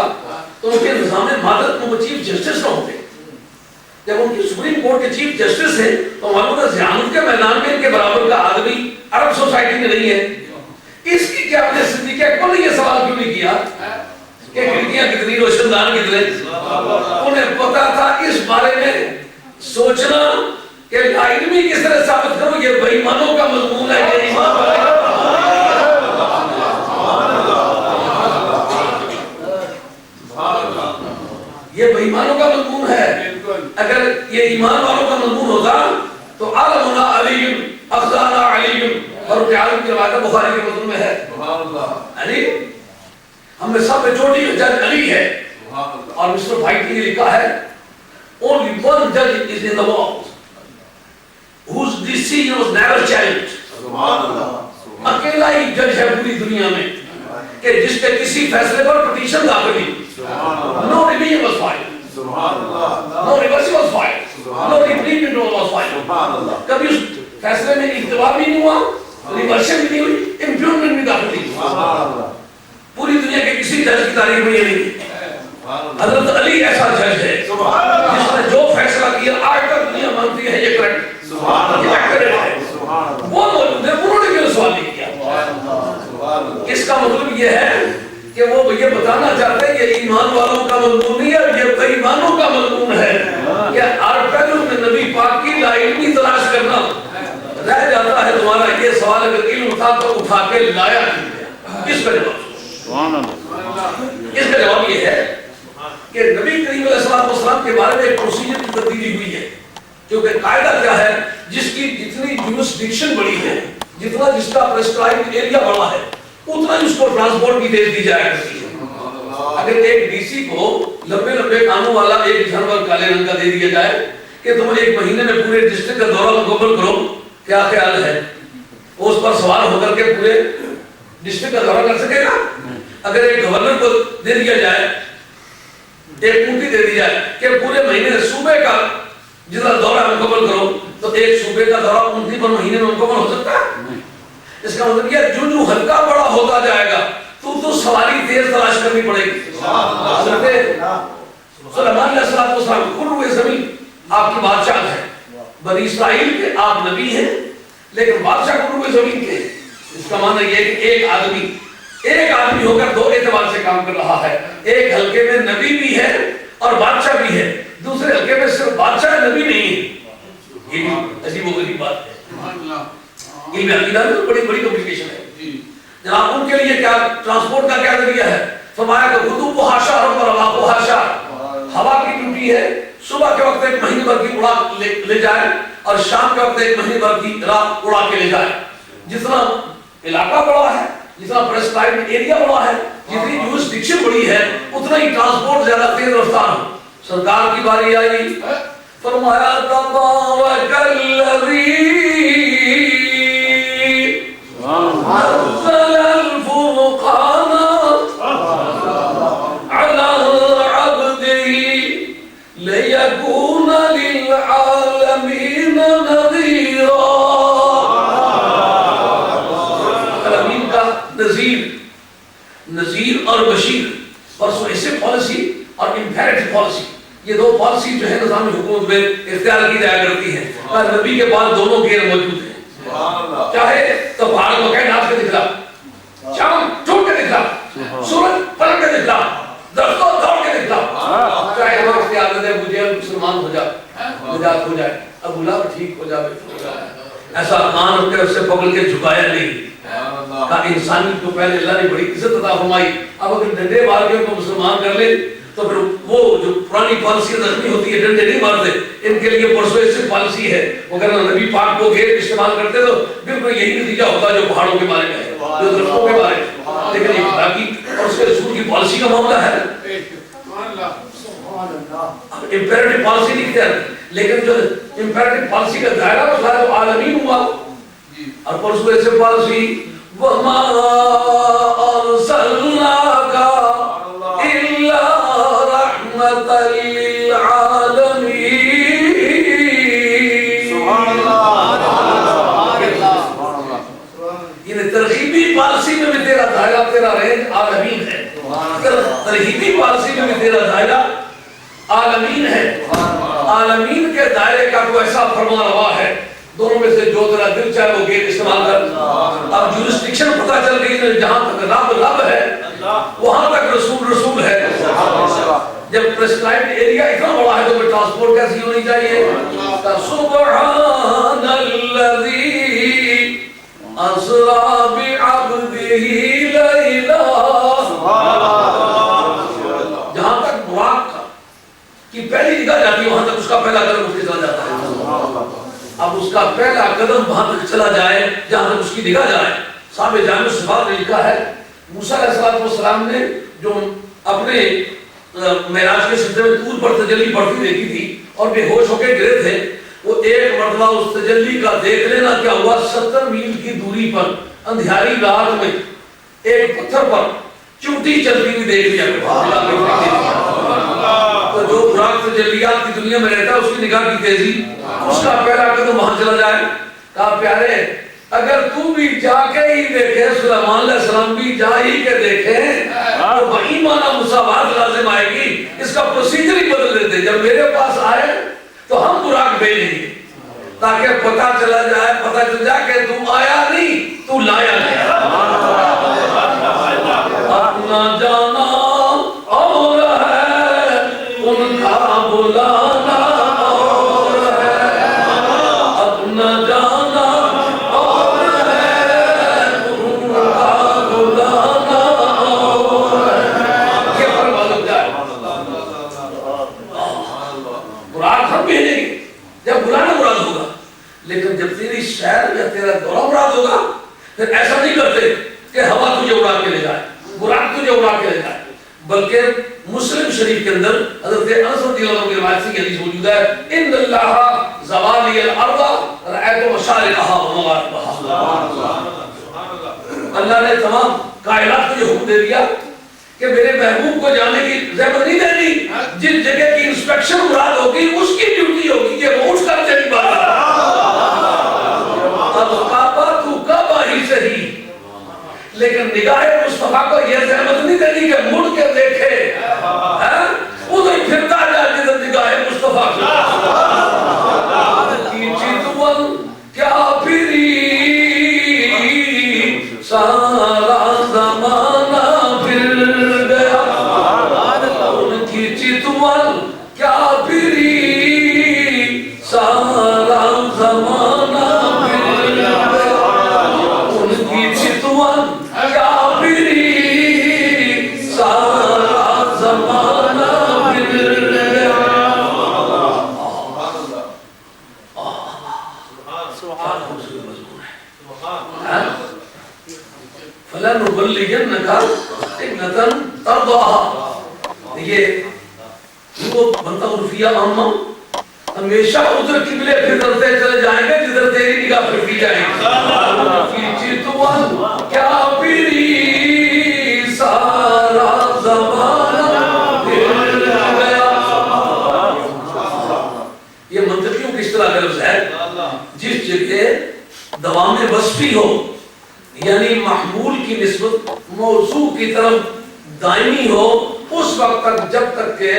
تو ان کے نظام مادت میں وہ چیف جسٹس نہ ہوتے. جب ان کی سپریم کورٹ کے چیف جسٹس ہیں تو معلوم ہے ذہانت کے میدان میں ان کے برابر کا آدمی عرب سوسائٹی میں نہیں ہے. اس کی کیا وجہ صدیق اکبر نے یہ سوال کیوں نہیں کیا کہ کھڑکیاں کتنی, روشن دان کتنے؟ انہیں پتا تھا اس بارے میں سوچنا کہ علمی کس طرح ثابت کرو یہ بے ایمانوں کا مضمون ہے, یہ ایمان والے یہ بے ایمانوں کا مضمون ہے. اگر یہ ایمان والوں کا مضمون ہوتا تو عالمنا علی افضانا علی, اور عالم کی روایت بخاری کے مضمون میں ہے علی, ہم میں سب میں چھوٹی جج علی ہے. اور مسٹر بھائی نے لکھا ہے only one judge is in the world whose decision was never challenged. اکیلا ہی جج ہے پوری دنیا میں کہ جس نے کسی فیصلے پر پٹیشن داخل کی. No rebellion was filed. No reversal was filed. No replete was filed. کبھی اس فیصلے میں اقتباس بھی نہیں ہوا, ریورشن بھی نہیں ہوئی, امپیونمنٹ بھی داخل نہیں ہوا. پوری دنیا کے کسی جج کی تاریخ میں یہ نہیں. حضرت علی ایسا جج ہے جس نے جو فیصلہ کیا آج تک دنیا مانتی ہے یہ کریکٹ, یہ ایکوریٹ ہے. وہ موجود ہے, انہوں نے کیوں سوال نہیں کیا. اس کا مطلب یہ ہے کہ وہ یہ بتانا چاہتے ہیں کہ ایمان والوں کا مضمون نہیں ہے, یہ بے ایمانوں کا مضمون ہے. کہ ہر پہلو میں نبی پاک کی لا علمی تلاش کرنا رہ جاتا ہے. تمہارا یہ سوال اگر علم تھا تو اٹھا کے لایا کس کا جواب؟ اس کا جواب یہ ہے کہ نبی کریم علیہ السلام کے بارے میں ایک پروسیجر کی تبدیلی ہوئی ہے. کیونکہ قاعدہ کیا ہے, جس کی جتنی جورسڈکشن بڑی ہے, جتنا جس کا پرسکرائبڈ ایریا بڑا ہے, اتنا ہی اس کو ٹرانسپورٹ کی دے دی جائے کرتی ہے. اگر ایک ڈی سی کو لمبے لمبے کانوں والا ایک جانور کالے رنگ کا دے دیا جائے کہ تم ایک مہینے میں پورے ڈسٹرکٹ کا دورہ مکمل کرو, کیا خیال ہے وہ اس پر سوار ہو کر کے پورے ڈسٹرکٹ کا دورہ کر سکے گا؟ اگر ایک گورنر کو دے دیا جائے, ایک اونٹی دے دی جائے کہ پورے مہینے صوبے کا جتنا دورہ مکمل کرو, تو ایک صوبے کا دورہ 29 پر مہینے میں مکمل ہو سکتا ہے؟ اس کا مطلب یہ جو جو ہلکا بڑا ہوتا جائے گا تو سواری تیز تلاش کرنی پڑے گی. حضرت سلیمان علیہ السلام کل زمین آپ کی بادشاہ ہے. بنی اسرائیل کے آپ نبی ہیں لیکن بادشاہ کل زمین کے. اس کا معنی یہ کہ ایک آدمی ہو کر دو اعتبار سے کام کر رہا ہے. ایک حلقے میں نبی بھی ہے اور بادشاہ بھی ہے, دوسرے حلقے میں صرف بادشاہ نبی نہیں ہے. یہ بھی عجیب و غریب بات ہے. علم عقیدہ میں بڑی کمپلیکیشن ہے. جناب ان کے لیے کیا ٹرانسپورٹ کا کیا ذریعہ ہے؟ فرمایا کہ غدو و حاشا اور روا و حاشا, ہوا کی ڈیوٹی ہے صبح کے وقت 1 مہینے بھر کی اڑا لے جائے اور شام کے وقت 1 مہینے بھر کی رات اڑا کے لے جائے. جتنا علاقہ بڑا ہے, جتنا پریسکرائبڈ ایریا بڑا ہے, جتنی جورسڈکشن بڑی ہے, اتنا ہی ٹرانسپورٹ زیادہ تیز رفتار ہو. سرکار کی باری آئی, فرمایا تبارک الذی نزل الفرقان علی عبده لیکون للعالمین نذیرا. عالمین کا نذیر اور بشیر, پرسویسو پالیسی اور امپیریٹو پالیسی, یہ دو پالیسی جو ہے نظام حکومت میں اختیار کی جایا کرتی ہے. نبی کے بعد دونوں غیر موجود ہیں. چاہے تو پہاڑ کو کائنات کے دکھلا, شام ٹوٹ کے دکھلا, سورج پلٹ کے دکھلا, درختوں دوڑ کے دکھلا, چاہے وہ اختیار دے مجھے مسلمان ہو جائے, نجات ہو جائے, ابو لہب ٹھیک ہو جائے. ایسا کان رکھ کے اس سے پکڑ کے جھکایا نہیں. کہا انسانیت کو پہلے اللہ نے بڑی عزت عطا فرمائی, اب اگر ڈنڈے مار کے ان کو مسلمان کر لے تو پھر وہ جو پرانی پالیسی زخمی ہوتی ہے, ڈنڈے نہیں مارتے, ان کے لیے پرسویسو پالیسی ہے. اگر نبی پاک کو غیر استعمال کرتے تو بالکل یہی نتیجہ ہوتا جو پہاڑوں کے بارے میں ہے, جو درختوں کے بارے میں. لیکن یہ خدا کی اور اس کے رسول کی پالیسی کا معاملہ ہے. امپیریٹو پالیسی نہیں کہتے, لیکن جو امپیریٹو پالیسی کا دائرہ وہ سارا عالمین ہوا. اور پرسویسو پالیسی وَمَا أَرْسَلْنَاكَ إِلَّا رَحْمَةً لِلْعَالَمِينَ. یہ ترغیبی پالیسی میں بھی تیرا دائرہ, تیرا رینج عالمین ہے. ترغیبی پالیسی میں بھی تیرا دائرہ عالمین ہے. عالمین کے دائرے کا کوئی ایسا فرما روا ہے, دونوں میں سے جو تیرا دل چاہے وہ غیر استعمال کر. اب جورسڈکشن پتہ چل گئی, جہاں تک رب ہے وہاں تک رسول ہے. جب پریسکرائبڈ ایریا اتنا بڑا ہے تو پھر ٹرانسپورٹ کیسی ہونی چاہیے؟ سبحان الذی اسری بعبدہ لیلا. جہاں تک براق کی پہلی نگاہ جاتی ہے وہاں تک اس کا پہلا قدم اس کے ساتھ جاتا ہے. اب اس کا پہلا قدم وہاں تک چلا جائے جہاں تک اس کی نگاہ جائے. صاحب جامع الصفات نے لکھا ہے موسیٰ علیہ السلام نے جو اپنے معراج کے سجدے میں طور پر تجلی بڑھتی دیکھی تھی اور بے ہوش ہو کے گرے تھے, وہ ایک مرتبہ اس تجلی کا دیکھ لینا کیا ہوا, 70 میل کی دوری پر اندھیاری رات میں ایک پتھر پر چونٹی چلتی ہوئی دیکھ لیا. تو جو براق تجلیات کی دنیا میں رہتا ہے اس کی نگاہ کی تیزی, اس کا پہلا قدم وہاں چلا جائے. کہا پیارے اگر تو بھی جا کے ہی دیکھے, سلیمان علیہ السلام بھی جا ہی کے دیکھیں تو وہی معنی مساوات لازم آئے گی. اس کا پروسیجر ہی بدل دیتے. جب میرے پاس آئے تو ہم براق بھیجیں گے تاکہ پتہ چلا جائے, پتہ چل جائے کہ تو آیا نہیں تو لایا نہیں. اپنا جانا اور ہے ان کا بلانا اور ہے, اپنا جانا اور ہے ان کا بلانا اور ہے. یہ پر معلوم جائے مراد ہم بھیجیں گے جب بلانا مراد ہوگا, لیکن جب تیری شہر یا تیرا دورہ مراد ہوگا پھر ایسا نہیں کرتے کہ ہوا تجھے اڑا کے لے جائے, براق تجھے اڑا کے لے جائے. بلکہ مسلم شریف کے اندر حضرت انس رضی اللہ عنہ کی روایت سے یہ حدیث موجود ہے, ان اللہ زوالی الارض رأیت مشارقها ومغاربها. اللہ نے تمام کائنات کو یہ حکم دے دیا کہ میرے محبوب کو جانے کی زحمت نہیں دینی, جس جگہ کی انسپیکشن مراد ہوگی اس کی ڈیوٹی ہوگی کہ وہ اٹھ کر تیری بات. اب کعبہ تو کعبہ ہی صحیح لیکن نگاہ مصطفیٰ کو یہ زحمت نہیں دینی کہ مڑ کے دیکھے، ادھر پھرتا جائے جدھر نگاہ مصطفیٰ کی چیتول کیا پھری سارا زمانہ پھر گیا، ان کی چیتول کیا پھری سارا زمانہ پھر گیا، ان کی چیتول کیا پھری سارا زمانہ پھر گیا۔ فَلَنُبَلِّغَنَّكَ سِنَّةً تَرْضَاهَا، یہ وہ بنتا عرفیہ عامہ، ہمیشہ ادھر قبلے پھرتے چلے جائیں گے جدھر تیری نگاہ پھرتی جائے گی۔ چیتول کیا پھری سارا زمانہ پھر گیا۔ یہ منطقیوں کی اصطلاح کا لفظ ہے، جس جگہ دوام وصفی ہو، یعنی محمول کی نسبت موضوع کی طرف دائمی ہو، اس وقت تک جب تک کہ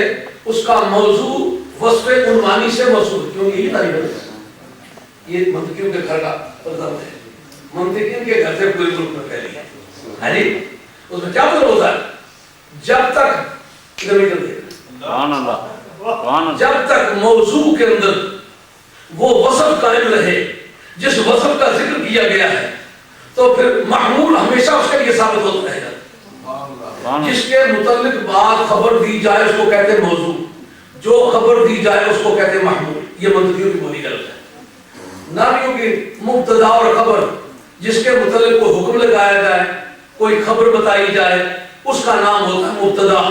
اس کا موضوع وصف عنوانی سے موصول، کیونکہ یہ تعریف ہے، یہ منطقیوں کے گھر کا پردہ ہے، منطقیوں کے گھر سے کوئی ملک میں پھیلی ہے جی۔ اس میں کیا مطلب ہوتا ہے؟ جب تک جب تک موضوع کے اندر وہ وصف قائم رہے جس وصف کا ذکر کیا گیا ہے، تو پھر محمول ہمیشہ اس کے لیے ثابت ہوتا رہے گا۔ جس کے متعلق بات خبر دی جائے اس کو کہتے ہیں موضوع، جو خبر دی جائے اس کو کہتے ہیں محمول۔ یہ منطقیوں کی بولی کا لفظ ہے۔ نحویوں کی مبتدا اور خبر، جس کے متعلق کوئی حکم لگایا جائے، کوئی خبر بتائی جائے، اس کا نام ہوتا ہے مبتدا،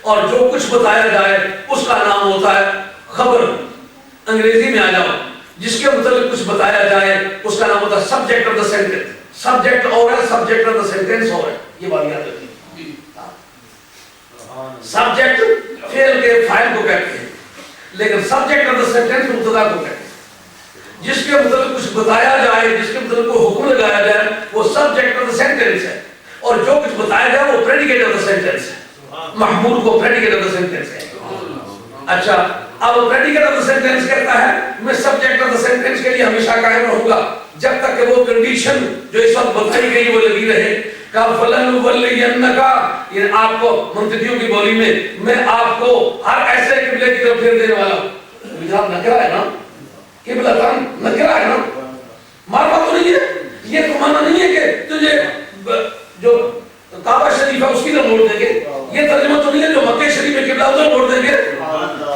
اور جو کچھ بتایا جائے اس کا نام ہوتا ہے خبر۔ انگریزی میں آ جاؤ، جس کے متعلق کچھ بتایا جائے اس کا نام ہوتا ہے subject of the sentence. Subject اور ہے، سبجیکٹ آف دا سینٹینس اور ہے، یہ بات یاد رکھیے۔ سبجیکٹ فعل کے فاعل کو کہتے ہیں، لیکن سبجیکٹ آف دا سینٹینس مبتدا کو کہتے ہیں۔ جس کے متعلق کچھ بتایا جائے، جس کے متعلق کوئی حکم لگایا جائے، وہ سبجیکٹ آف دا سینٹینس ہے، اور جو کچھ بتایا جائے وہ پریڈیکیٹ آف دا سینٹینس ہے، محمول کو پریڈیکیٹ آف دا سینٹینس ہے۔ اچھا، اب پریڈیکیٹ آف دا سینٹینس کہتا ہے میں سبجیکٹ آف دا سینٹینس کے لیے ہمیشہ قائم رہوں گا جب تک کہ وہ کنڈیشن جو اس وقت بتائی گئی وہ لگی رہے۔ کہ فَلَنُبَلِّغَنَّكَ، یہ آپ کو منطقیوں کی بولی میں آپ کو ہر ایسے قبلے کی طرف پھیر دینے والا ہوں۔ جہاں نکرہ ہے نا، قبلہ تن نکرہ ہے نا، معرفت تو نہیں ہے، یہ تو معنی نہیں ہے کہ تجھے جو کعبہ شریف ہے اس کی طرف موڑ دیں گے، یہ ترجمہ تو نہیں ہے جو مکہ شریف میں قبلہ ادھر موڑ دیں گے۔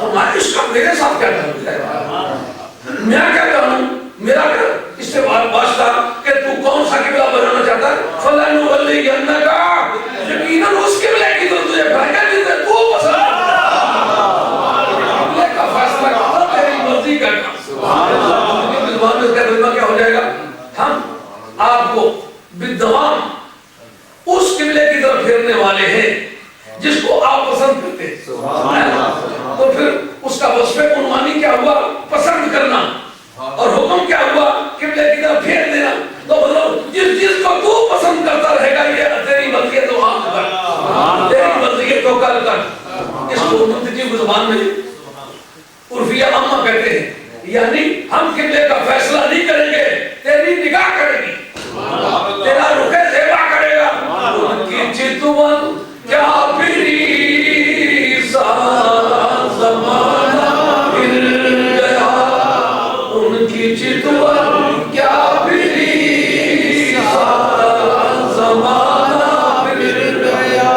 ہمارے اس کا میرے ساتھ کیا تعلق ہے؟ میں کیا کروں؟ میرا کیا اس سے واسطہ کہ تو کون سا قبلہ بنانا چاہتا ہے؟ فَلَنُبَلِّغَنَّكَ، یقیناً اس قبلے کی طرف تجھے بھاگا جسے تو پسند قبلے کا فیصلہ کرنا تیری مرضی کرنا۔ زبان میں اس کا ترجمہ کیا ہو جائے گا؟ ہم آپ کو بالدوام اس قبلے کی طرف پھیرنے والے ہیں جس کو آپ پسند کرتے ہیں۔ تو پھر اس کا وصف عنوانی کیا ہوا؟ پسند کرنا، اور حکم کیا ہوا؟ قبلے کی طرف پھیر دینا۔ تو مطلب جس کو تو پسند کرتا رہے گا، یہ تیری مرضی ہے تو آج کر، تیری مرضی ہے تو کل کر۔ اس کو منطقی کی زبان میں عرفیہ عامہ کہتے ہیں، یعنی ہم قبلے کا فیصلہ نہیں کریں گے، تیری نگاہ کرے گی، تیرا رخ زیبا کرے گا۔ ان کی چیتول کیا پھری سارا زمانہ پھر گیا، ان کی چیتول کیا پھری سارا زمانہ پھر گیا۔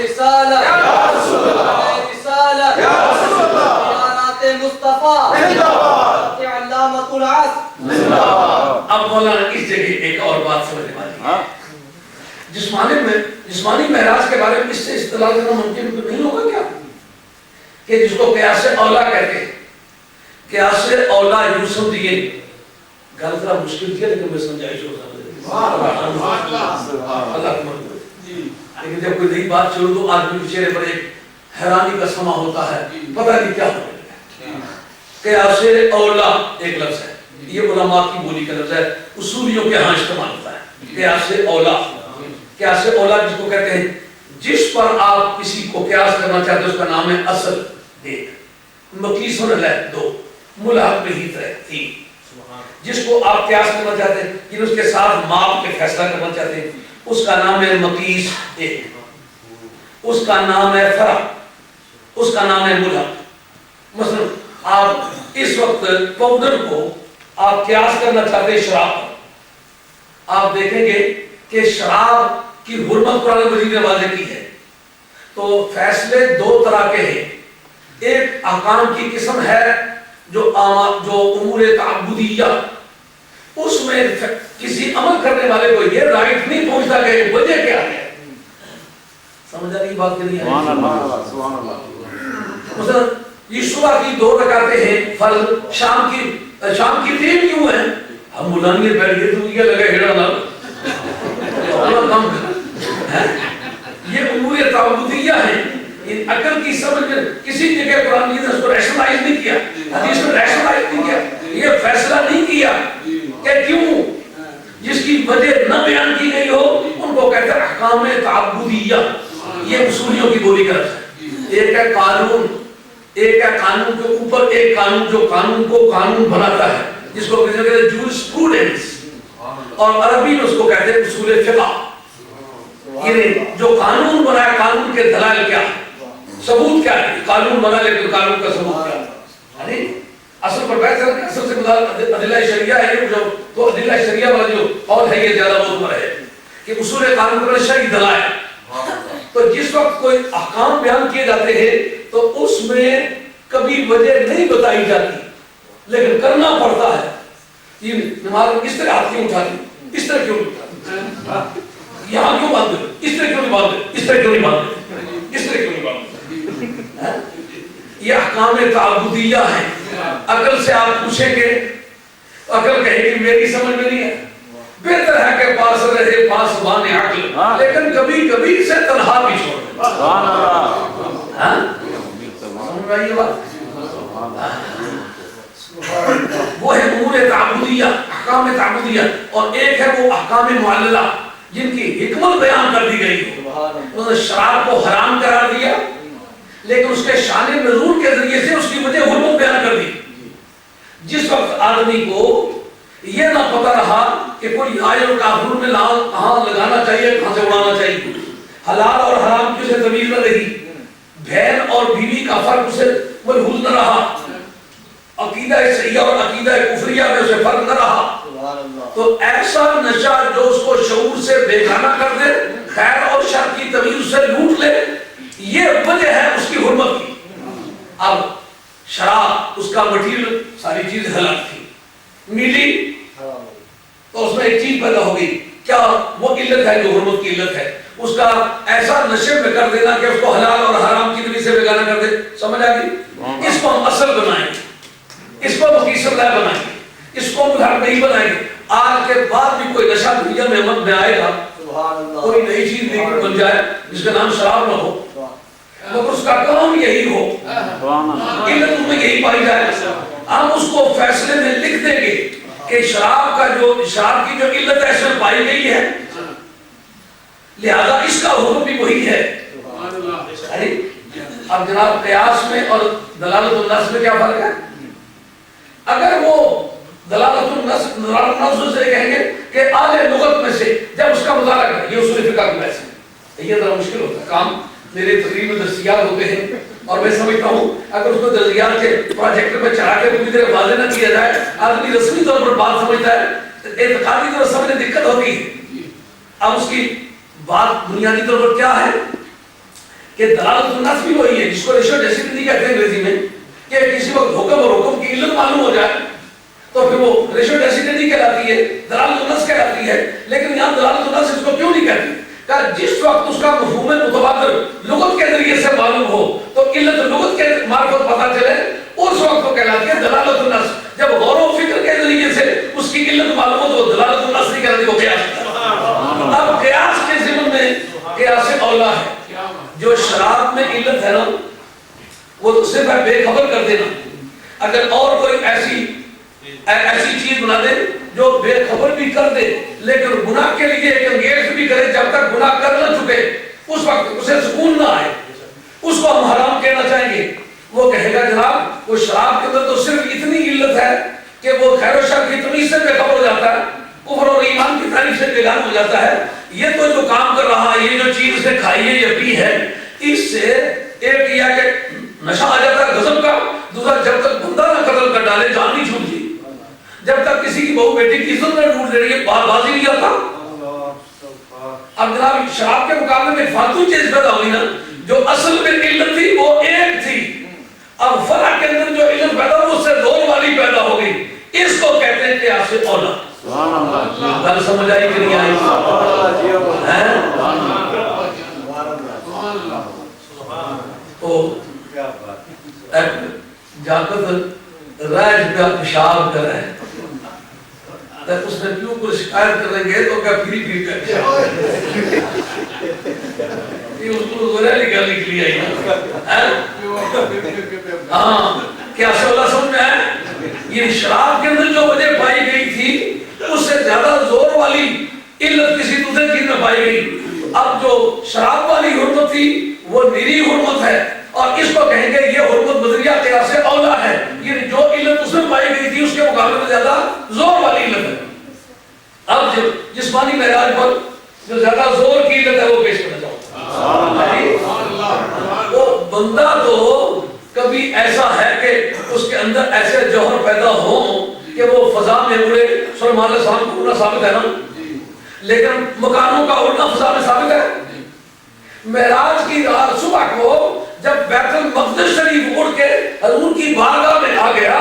رسالہ بیانات مصطفیٰ علامۃ العصر۔ اب مولانا اس جگہ ایک اور بات سمجھنے والی ہے، جسمانی معراج کے بارے میں اس سے اصطلاح کرنا ممکن نہیں ہوگا کیا کہ جس کو قیاس اولا کہتے ہیں؟ قیاس اولا یوں سمجھیے، گل ذرا مشکل تھی لیکن میں سمجھائی شروع لیکن جب کوئی نئی بات شروع تو آدمی کے چہرے پر ایک حیرانی کا سما ہوتا ہے، پتہ نہیں کیا ہونے لگا۔ قیاس اولا ایک لفظ ہے، یہ علماء کی بولی کا لفظ ہے، اصولیوں کے ہاں استعمال ہوتا ہے۔ قیاس اولا، قیاس اولا جس کو کہتے ہیں جس پر آپ کسی کو قیاس کرنا چاہتے ہیں اس کا نام ہے اصل ایک، مقیس علیہ دو، ملحق بہ تین۔ جس کو آپ قیاس کرنا چاہتے ہیں کہ اس کے ساتھ ماپ کے فیصلہ کرنا چاہتے ہیں اس کا نام ہے مقیس ایک، اس کا نام ہے فرع، اس کا نام ہے ملحق۔ مثلا آپ اس وقت پاؤڈر کو آپ قیاس کرنا چاہتے ہیں شراب پر، آپ دیکھیں گے کہ شراب کی حرمت قرآن مجید نے واضح کی ہے، تو فیصلے دو طرح کے ہیں۔ ایک احکام کی قسم ہے جو امور تعبدیہ، اس میں کسی عمل کرنے والے کو یہ رائٹ نہیں پہنچتا کہ وجہ کیا ہے، سمجھا نہیں بات کے لیے؟ سبحان اللہ سبحان اللہ۔ مثلا یہ صبح کی 2 رکعتیں ہیں فرض، شام کی 3 کیوں ہیں؟ ہم مولانی بیٹھ گئے تو یہ لگا ہیڑا نہ کام کر، یہ امور تعبدیہ ہیں۔ ان عقل کی سمجھ میں کسی جگہ قرآن نے اس کو ریشنلائز نہیں کیا، حدیث میں ریشنلائز نہیں کیا، یہ فیصلہ نہیں کیا کہ کیوں، جس کی وجہ نہ بیان کی گئی ہو ان کو کہتے ہیں احکام تعبدیہ۔ یہ اصولیوں کی بولی کا لفظ ہے۔ ایک ہے قانون، ایک ہے قانون کے اوپر ایک قانون جو قانون کو قانون بناتا ہے، جس کو کہتے ہیں جورسپروڈنس، اور عربی میں اس کو کہتے ہیں اصول فقہ۔ یعنی جو قانون بنایا، قانون کے دلائل کیا ہے، ثبوت کیا ہے، قانون بنا لیکن قانون کا ثبوت کیا ہے۔ یعنی اصل پر بحث ہے کہ اصل سے مراد ادلہ شریعہ ہے، جو تو ادلہ شریعہ والا جو قول ہے یہ زیادہ بہت بڑا ہے کہ اصول قانون کا شرعی دلائل۔ تو جس وقت کوئی احکام بیان کیے جاتے ہیں تو اس میں کبھی وجہ نہیں بتائی جاتی لیکن کرنا پڑتا ہے۔ یہ نماز اس طرح ہاتھ کیوں اٹھاتی، اس طرح کیوں اٹھاتی، یہاں کیوں باندھے، اس طرح کیوں نہیں باندھے، اس طرح کیوں نہیں باندھے، اس طرح کیوں نہیں باندھے۔ یہ احکام تعبدیہ ہیں۔ عقل سے آپ پوچھیں گے، عقل کہے کہ میری سمجھ میں نہیں ہے، بہتر ہے کہ پاس رہے پاسبان عقل، لیکن کبھی کبھی اسے تنہا بھی چھوڑ دیں۔ سبحان اللہ۔ سمجھ میں آئی یہ بات؟ وہ ہے امور تعبدیہ، احکام تعبدیہ، اور ایک ہے وہ احکام معللہ جن کی حکمت بیان کر دی گئی ہو۔ انہوں نے شراب کو حرام قرار دیا لیکن اس کے شان نزول کے ذریعے سے اس کی وجہ حرمت بیان کر دی۔ جس وقت آدمی کو یہ نہ پتہ رہا کہ کوئی آئے اور کافر میں کہاں لگانا چاہیے، کہاں سے اڑانا چاہیے، حلال اور حرام کی اسے تمیز نہ رہی، بہن اور بیوی کا فرق اسے ملحوظ نہ رہا، عقیدہ صحیحہ اور عقیدہ کفریہ میں اسے فرق نہ رہا، تو ایسا نشہ جو اس کو شعور سے بیگانہ کر دے، خیر اور شر کی تمیز سے لوٹ لے، یہ وجہ ہے اس کی حرمت کی۔ اب شراب اس کا مٹیریل ساری چیز حلال تھی، ملی تو اس میں ایک چیز پیدا ہو گئی، کیا وہ علت ہے جو حرمت کی علت ہے، اس کا ایسا نشے میں کر دینا کہ اس کو حلال اور حرام کی تمیز سے بیگانہ کر دے۔ سمجھ آ گئی؟ اس کو ہم اصل بنائیں گے، اس کو مقیس اللہ بنائیں گے، اس کو ملحق نہیں بنائیں گے۔ آج کے بعد بھی کوئی نشہ دنیا میں عمل میں آئے گا، کوئی نئی چیز نہیں بن جائے جس کا نام شراب نہ ہو، مگر اس کا کام یہی ہو، علت میں یہی پائی جائے، ہم اس کو فیصلے میں لکھ دیں گے کہ شراب کی جو علت ہے اس میں پائی گئی ہے، لہذا اس کا حکم بھی وہی ہے۔ اب جناب قیاس میں اور دلالت النص میں کیا فرق ہے؟ اگر وہ دلالت النص سے کہیں گے کہ اعلی لغت میں سے جب اس کا مطالعہ کریں، یہ اصول فقہ کی بحث ہے، یہ ذرا مشکل ہوتا ہے کام، میرے تقریر میں دستیاب ہوتے ہیں اور میں سمجھتا ہوں اگر اس کو دستیاب کے پروجیکٹ میں چڑھا کے پوری طرح واضح نہ کیا جائے، آدمی رسمی طور پر بات سمجھتا ہے، اعتقادی طور پر سمجھنے دقت ہوتی ہے۔ اب اس کی بات بنیادی طور پر کیا ہے کہ دلالت النص بھی وہی ہے جس کو ریشو ڈیسیپلین کہتے ہیں انگریزی میں، کہ کسی وقت حکم اور حکم کی علت معلوم ہو جائے تو پھر وہ ریشو ڈیسیپلین کہلاتی ہے، دلالت النص کہلاتی ہے۔ لیکن یہاں دلالت النص اس کو کیوں نہیں کہتی کہ جس وقت اس کا مفہوم متبادر لغت کے ذریعے سے معلوم ہو تو علت لغت کے معرفت پتہ چلے، اس وقت کو کہلاتی ہے دلالت النص۔ جب غور و فکر کے ذریعے سے اس کی علت معلوم ہو تو دلالت النص نہیں کہلاتی، وہ قیاس۔ اب قیاس کے ضمن میں قیاس اولا ہے، جو شراب میں علت ہے نا وہ تو صرف ہے بے خبر کر دینا۔ اگر اور کوئی ایسی ایسی چیز بنا دے جو بے خبر بھی کر دے لیکن گناہ کے لیے ایک انگیز بھی کرے، جب تک گناہ کر نہ چکے اس وقت اسے سکون نہ آئے، اس کو ہم حرام کہنا چاہیں گے۔ وہ کہے گا جناب وہ شراب کے اندر تو صرف اتنی علت ہے کہ وہ خیر و شر کی تمیز سے بے خبر ہو جاتا ہے، کفر اور ایمان کی تعریف سے بیگانہ ہو جاتا ہے۔ یہ تو جو کام کر رہا ہے، یہ جو چیز اس نے کھائی ہے یا پی ہے، اس سے ایک یا کہ نشہ آ جاتا ہے غضب کا، دوسرا جب تک بندہ نہ قتل کر ڈالے جان نہیں چھوٹ جی، جب تک کسی کی بہو بیٹی کی عزت نہ ڈھونڈ رہی ہے بازی نہیں آتا۔ اب جناب شراب کے مقابلے میں فالتو چیز پیدا ہوئی نا، جو اصل میں علت تھی وہ ایک تھی، اب فرع کے اندر جو علت پیدا ہو اس سے زور والی پیدا ہو گئی، اس کو کہتے ہیں قیاس اولا۔ گل سمجھ آئی کہ نہیں آئی؟ جاکت راج پہ پیشاب کر رہے ہیں، اس نے کیوں کو شکایت کریں گے تو کیا پھری پھری کر یہ اس کو زوریلی گل نکلی آئی ہاں کیا اللہ سمجھ میں ہے؟ یہ شراب کے اندر جو وجہ پائی گئی تھی اس سے زیادہ زور والی علت کسی دوسرے چیز میں پائی گئی۔ اب جو شراب والی حرمت تھی وہ نری حرمت ہے، اور اس کو کہیں گے یہ حرمت بذریعہ قیاس اولا ہے، یہ جو علت اس میں پائی گئی تھی اس کے مقابلے میں زیادہ زور والی علت ہے۔ اب جو جسمانی معیار پر جو زیادہ زور کی علت ہے وہ پیش کرنا چاہوں گا۔ وہ بندہ تو کبھی ایسا ہے کہ اس کے اندر ایسے جوہر پیدا ہوں کہ وہ فضا میں اڑے، سلیمان علیہ السلام کو اڑنا ثابت ہے نا، لیکن مکانوں کا اڑنا فضا میں ثابت ہے۔ معراج کی رات صبح کو جب بیت المقدس شریف اڑ کے حضور کی بارگاہ میں آ گیا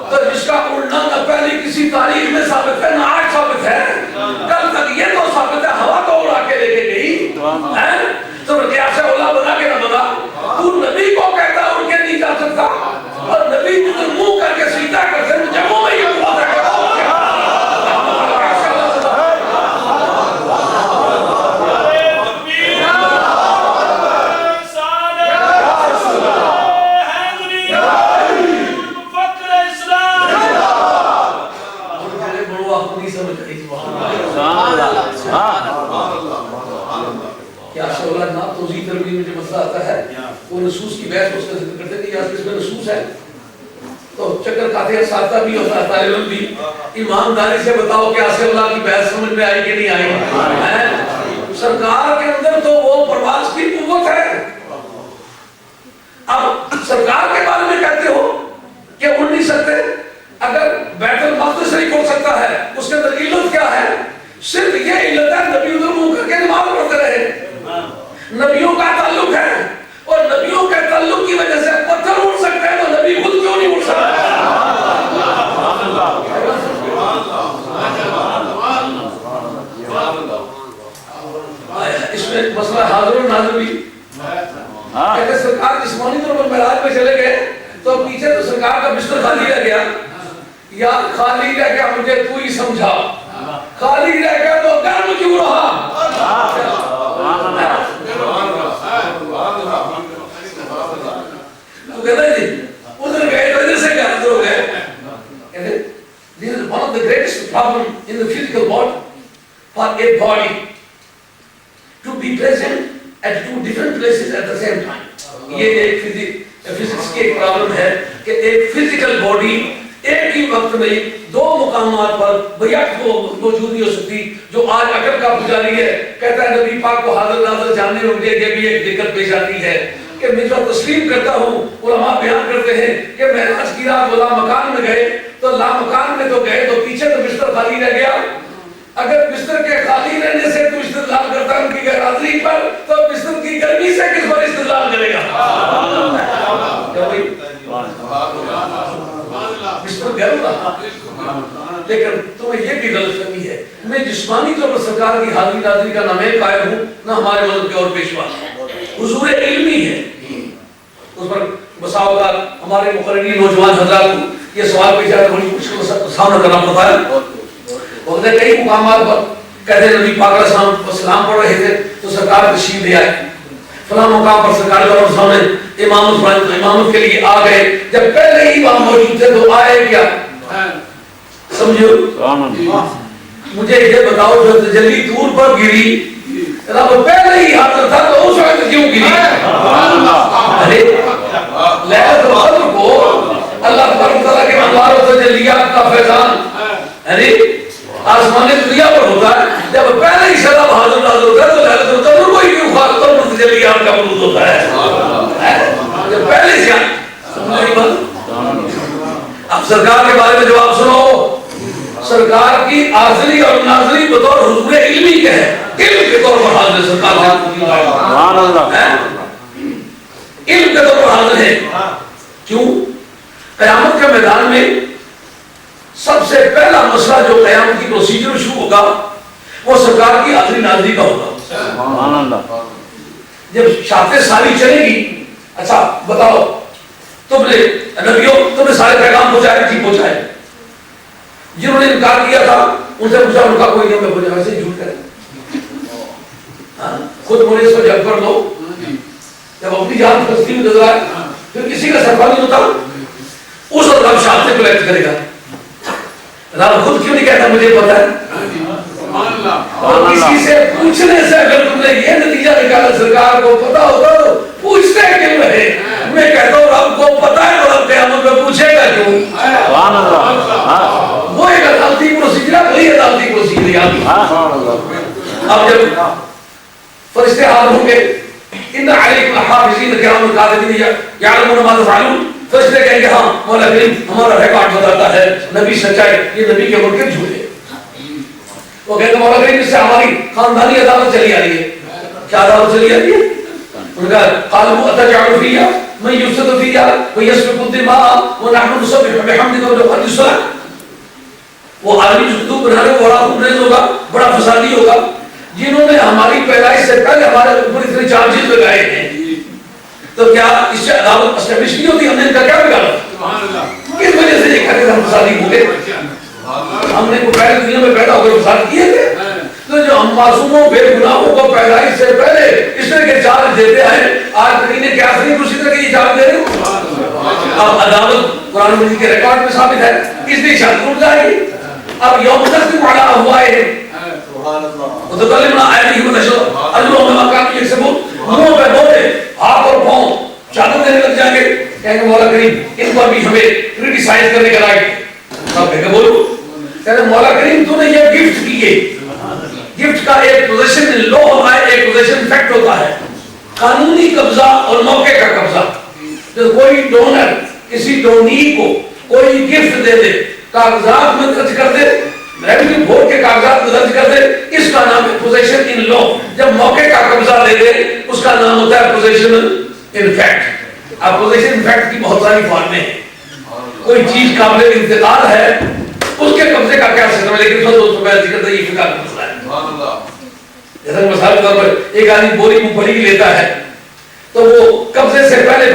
تو جس کا اڑنا نہ پہلے کسی تاریخ میں ثابت ہے نہ آج ثابت ہے، کل تک یہ تو ثابت ہے ہوا تو اڑا کے لے کے گئی ہے، تو قیاس اولا بنا کے نہ بنا۔ تو نبی کو کہتا اڑ کے نہیں جا سکتا، اور نبی جدھر منہ کر کے سیدھا کرتے ہیں جگہوں میں یہ بات ہے نصوص کی بحث اس کا ذکر کرتے ہیں کہ یہاں اس میں نصوص ہے تو چکر کھاتے ہیں، ساتھا بھی ہوتا ہے طالب علم بھی۔ ایمانداری سے بتاؤ کہ آسے اللہ کی بحث سمجھ میں آئی کہ نہیں آئی؟ سرکار کے اندر تو وہ پرواز کی قوت ہے۔ اب سرکار کے بارے میں کہتے ہو کہ اڑ نہیں سکتے، اگر بیت المقدس شریف اڑ سکتا ہے اس کے اندر علت کیا ہے؟ صرف یہ علت ہے نبی ادھر منہ کر کے نماز پڑھتے رہے، نبیوں کا تعلق ہے، اور نبیوں کے تعلق کی وجہ سے پتھر اڑ سکتے ہیں تو نبی خود کیوں نہیں اڑ سکتا؟ اس میں مسئلہ حاضر و ناظر بھی کہتے سرکار جسمانی طور پر معراج میں چلے گئے تو پیچھے تو سرکار کا بستر خالی رہ گیا، یا خالی رہ گیا مجھے تو ہی سمجھا، خالی رہ گیا تو گرم کیوں رہا؟ تو کہتا ہے جی ادھر گئے تو ادھر سے کیا ادھر ہو گئے؟ کہتے ہیں this is one of the greatest problem in the physical world for a body to be present at two different places at the same time۔ یہ ایک فزکس کی ایک پرابلم ہے کہ ایک فزیکل باڈی ایک ہی وقت میں دو مقامات پر بیعت کو موجود نہیں ہو سکتی۔ جو آج عقل کا پجاری ہے کہتا ہے نبی پاک کو حاضر ناظر جاننے میں مجھے یہ بھی ایک دقت پیش آتی ہے کہ میں جو تسلیم کرتا ہوں، علماء بیان کرتے ہیں کہ معراج کی رات لا مکان میں گئے تو لا مکان میں تو گئے تو پیچھے تو بستر خالی رہ گیا، اگر بستر کے خالی رہنے سے تو استدلال کرتا ہے ان کی غیر حاضری پر، تو بستر کی گرمی سے کس پر استدلال کرے گا؟ بستر گرم رہا، لیکن تمہیں یہ بھی غلط فہمی ہے، میں جسمانی طور پر سرکار کی حاضری ناظری کا نہ میں قائل ہوں نہ ہمارے مذہب کے اور پیشوا، حضور علمی ہے۔ اس پر بسا اوقات ہمارے مقررین نوجوان حضرات کو یہ سوال پیش آتا ہے، بڑی مشکل کا سامنا کرنا پڑتا ہے۔ وہ کئی مقامات پر کہتے ہیں نبی پاک علیہ السلام پڑھ رہے تھے تو سرکار تشریف لے آئے، فلاں مقام پر سرکار کے سامنے امامت فرمائے تو امامت کے لیے آ گئے، جب پہلے ہی وہاں موجود تھے تو آئے کیا؟ سمجھو؟ سبحان اللہ مجھے یہ بتاؤ جو تجلی طور پر گری رب پہلے ہی حاضر تھا تو اس وقت کیوں گری؟ ارے لیلۃ القدر کو اللہ تبارک و تعالیٰ کے انوار و تجلیات کا فیضان ارے آسمان دنیا پر ہوتا ہے، جب پہلے ہی شراب حاضر نازل ہوتا ہے تو لیلۃ القدر کو ہی کیوں خاص طور پر تجلیات کا ورود ہوتا ہے؟ جب پہلے سے سمجھ بات اب سرکار کے بارے میں جواب سنو. سرکار کی حاضری اور ناظری بطور حضور علمی کے ہے، علم کے طور پر حاضر سرکار سبحان اللہ علم کے طور پر حاضر ہے. کیوں؟ قیامت کے میدان میں سب سے پہلا مسئلہ جو قیامت کی پروسیجر شروع ہوگا وہ سرکار کی حاضری ناظری کا ہوگا. سبحان اللہ جب شافع ساری چلے گی، اچھا بتاؤ تم نے نبیوں تم نے سارے پیغام پہنچائے؟ جی پہنچائے. جنہوں نے انکار کیا تھا ان سے پوچھا، ان کا کوئی نہیں ہمیں پہنچا، ویسے جھوٹ کرے خود مجھے اس کو جب کر لو. جب اپنی جان فلسطین میں گزرا ہے پھر کسی کا سرفا نہیں ہوتا، اس وقت رب شاہ سے کلیکٹ کرے گا. رب خود کیوں نہیں کہتا مجھے پتا ہے؟ اور کسی سے پوچھنے سے اگر تم نے یہ نتیجہ نکالا سرکار کو پتا ہوتا تو پوچھتے کیوں رہے؟ میں کہتا ہوں رب کو پتا ہے تو رب قیامت میں پوچھے گا کیوں؟ سبحان اللہ وہ ایک عدالتی پروسیجر ہے، وہی عدالتی پروسیجر ہے. اب جب فرشتے حاضر ہوں گے، ان علیکم حافظین کرام کاتبین یعلمون ما تفعلون، فرشتے کہیں گے ہاں مولا کریم ہمارا ریکارڈ بتاتا ہے نبی سچائی، یہ نبی کے منکر جھوٹے. وہ کہتے ہیں مولا کریم اس سے ہماری خاندانی عدالت چلی آ رہی ہے. کیا عدالت چلی آ رہی ہے؟ ان کا قالوا اتجعل فيها من يفسد فيها ويسفك الدماء ونحن نسبح بحمدك ونقدس لك. وہ عالمی جدو بنانے کو بڑا خوبصورت ہوگا، بڑا فسادی ہوگا، جنہوں نے ہماری پیدائش سے پہلے ہمارے اوپر اتنے چارجز لگائے ہیں. تو کیا اس سے عدالت اسٹیبلش نہیں ہوتی؟ ہم نے ان کا کیا بگاڑا؟ کس وجہ سے یہ کہتے ہم فسادی ہو گئے؟ ہم نے کوئی پہلے دنیا میں پیدا ہو کر فساد کیے تھے؟ تو جو ہم معصوموں بے گناہوں کو پیدائش سے پہلے اس طرح کے چارج دیتے ہیں، آج تک انہیں کیا صحیح اسی طرح کے یہ چارج دے رہے ہیں. اب عدالت قرآن مجید کے ریکارڈ میں ثابت ہے، اس لیے شرط ٹوٹ جائے گی. اب یوم تختم علی افواہہم وتکلمنا ایدیہم ونشهد ارجلہم بما کانوا یکسبون. منہ پہ بولے، ہاتھ اور پاؤں شہادت دینے لگ جائیں گے، کہیں گے مولا کریم ان پر بھی ہمیں کریٹیسائز کرنے کا لائق. اب کہیں گے بولو، کہتے ہیں مولا کریم تو نے یہ گفٹ کیے. گفٹ کا ایک پوزیشن لا ہوتا ہے، ایک پوزیشن فیکٹ ہوتا ہے، قانونی قبضہ اور موقع کا قبضہ. جب کوئی ڈونر کسی ڈونی کو کوئی گفٹ دے دے، کاغذات میں درج کر دے، ریونیو بورڈ کے کاغذات میں درج کر دے، اس کا نام ہے پوزیشن ان لا. جب موقع کا قبضہ دے دے اس کا نام ہوتا ہے پوزیشن ان فیکٹ. اب پوزیشن ان فیکٹ کی بہت ساری فارمیں ہیں. کوئی چیز قابل انتقال ہے اس کے قبضے کا کیا سسٹم ہے، لیکن اس کو میں ذکر یہ فقہ کا مسئلہ ہے. جیسا کہ مثال کے طور پر ایک آدمی بوری کو بڑی لیتا ہے تو وہ قبضے سے پہلے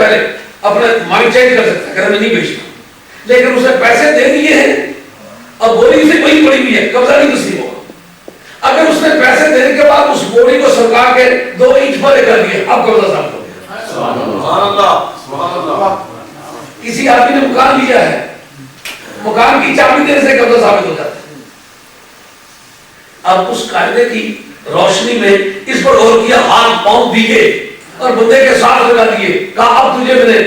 اپنا مائنڈ چینج کر سکتا ہے کہ میں نہیں بیچتا، لیکن اسے پیسے دے دیے ہیں اب بوری سے وہی پڑی ہوئی ہے، قبضہ نہیں تسلیم ہوگا. اگر اس نے پیسے دینے کے بعد اس بوری کو سرکار کے 2 انچ پر کر دیا، اب قبضہ ثابت ہو گیا. سبحان اللہ کسی آدمی نے مکان لیا ہے، مکان کی چابی دینے سے قبضہ ثابت ہو جاتا ہے. اب اس قاعدے کی روشنی میں اس پر غور کیا، ہاتھ پاؤں دیے اور بندے کے ساتھ لگا دیے، کہا اب تجھے میں نے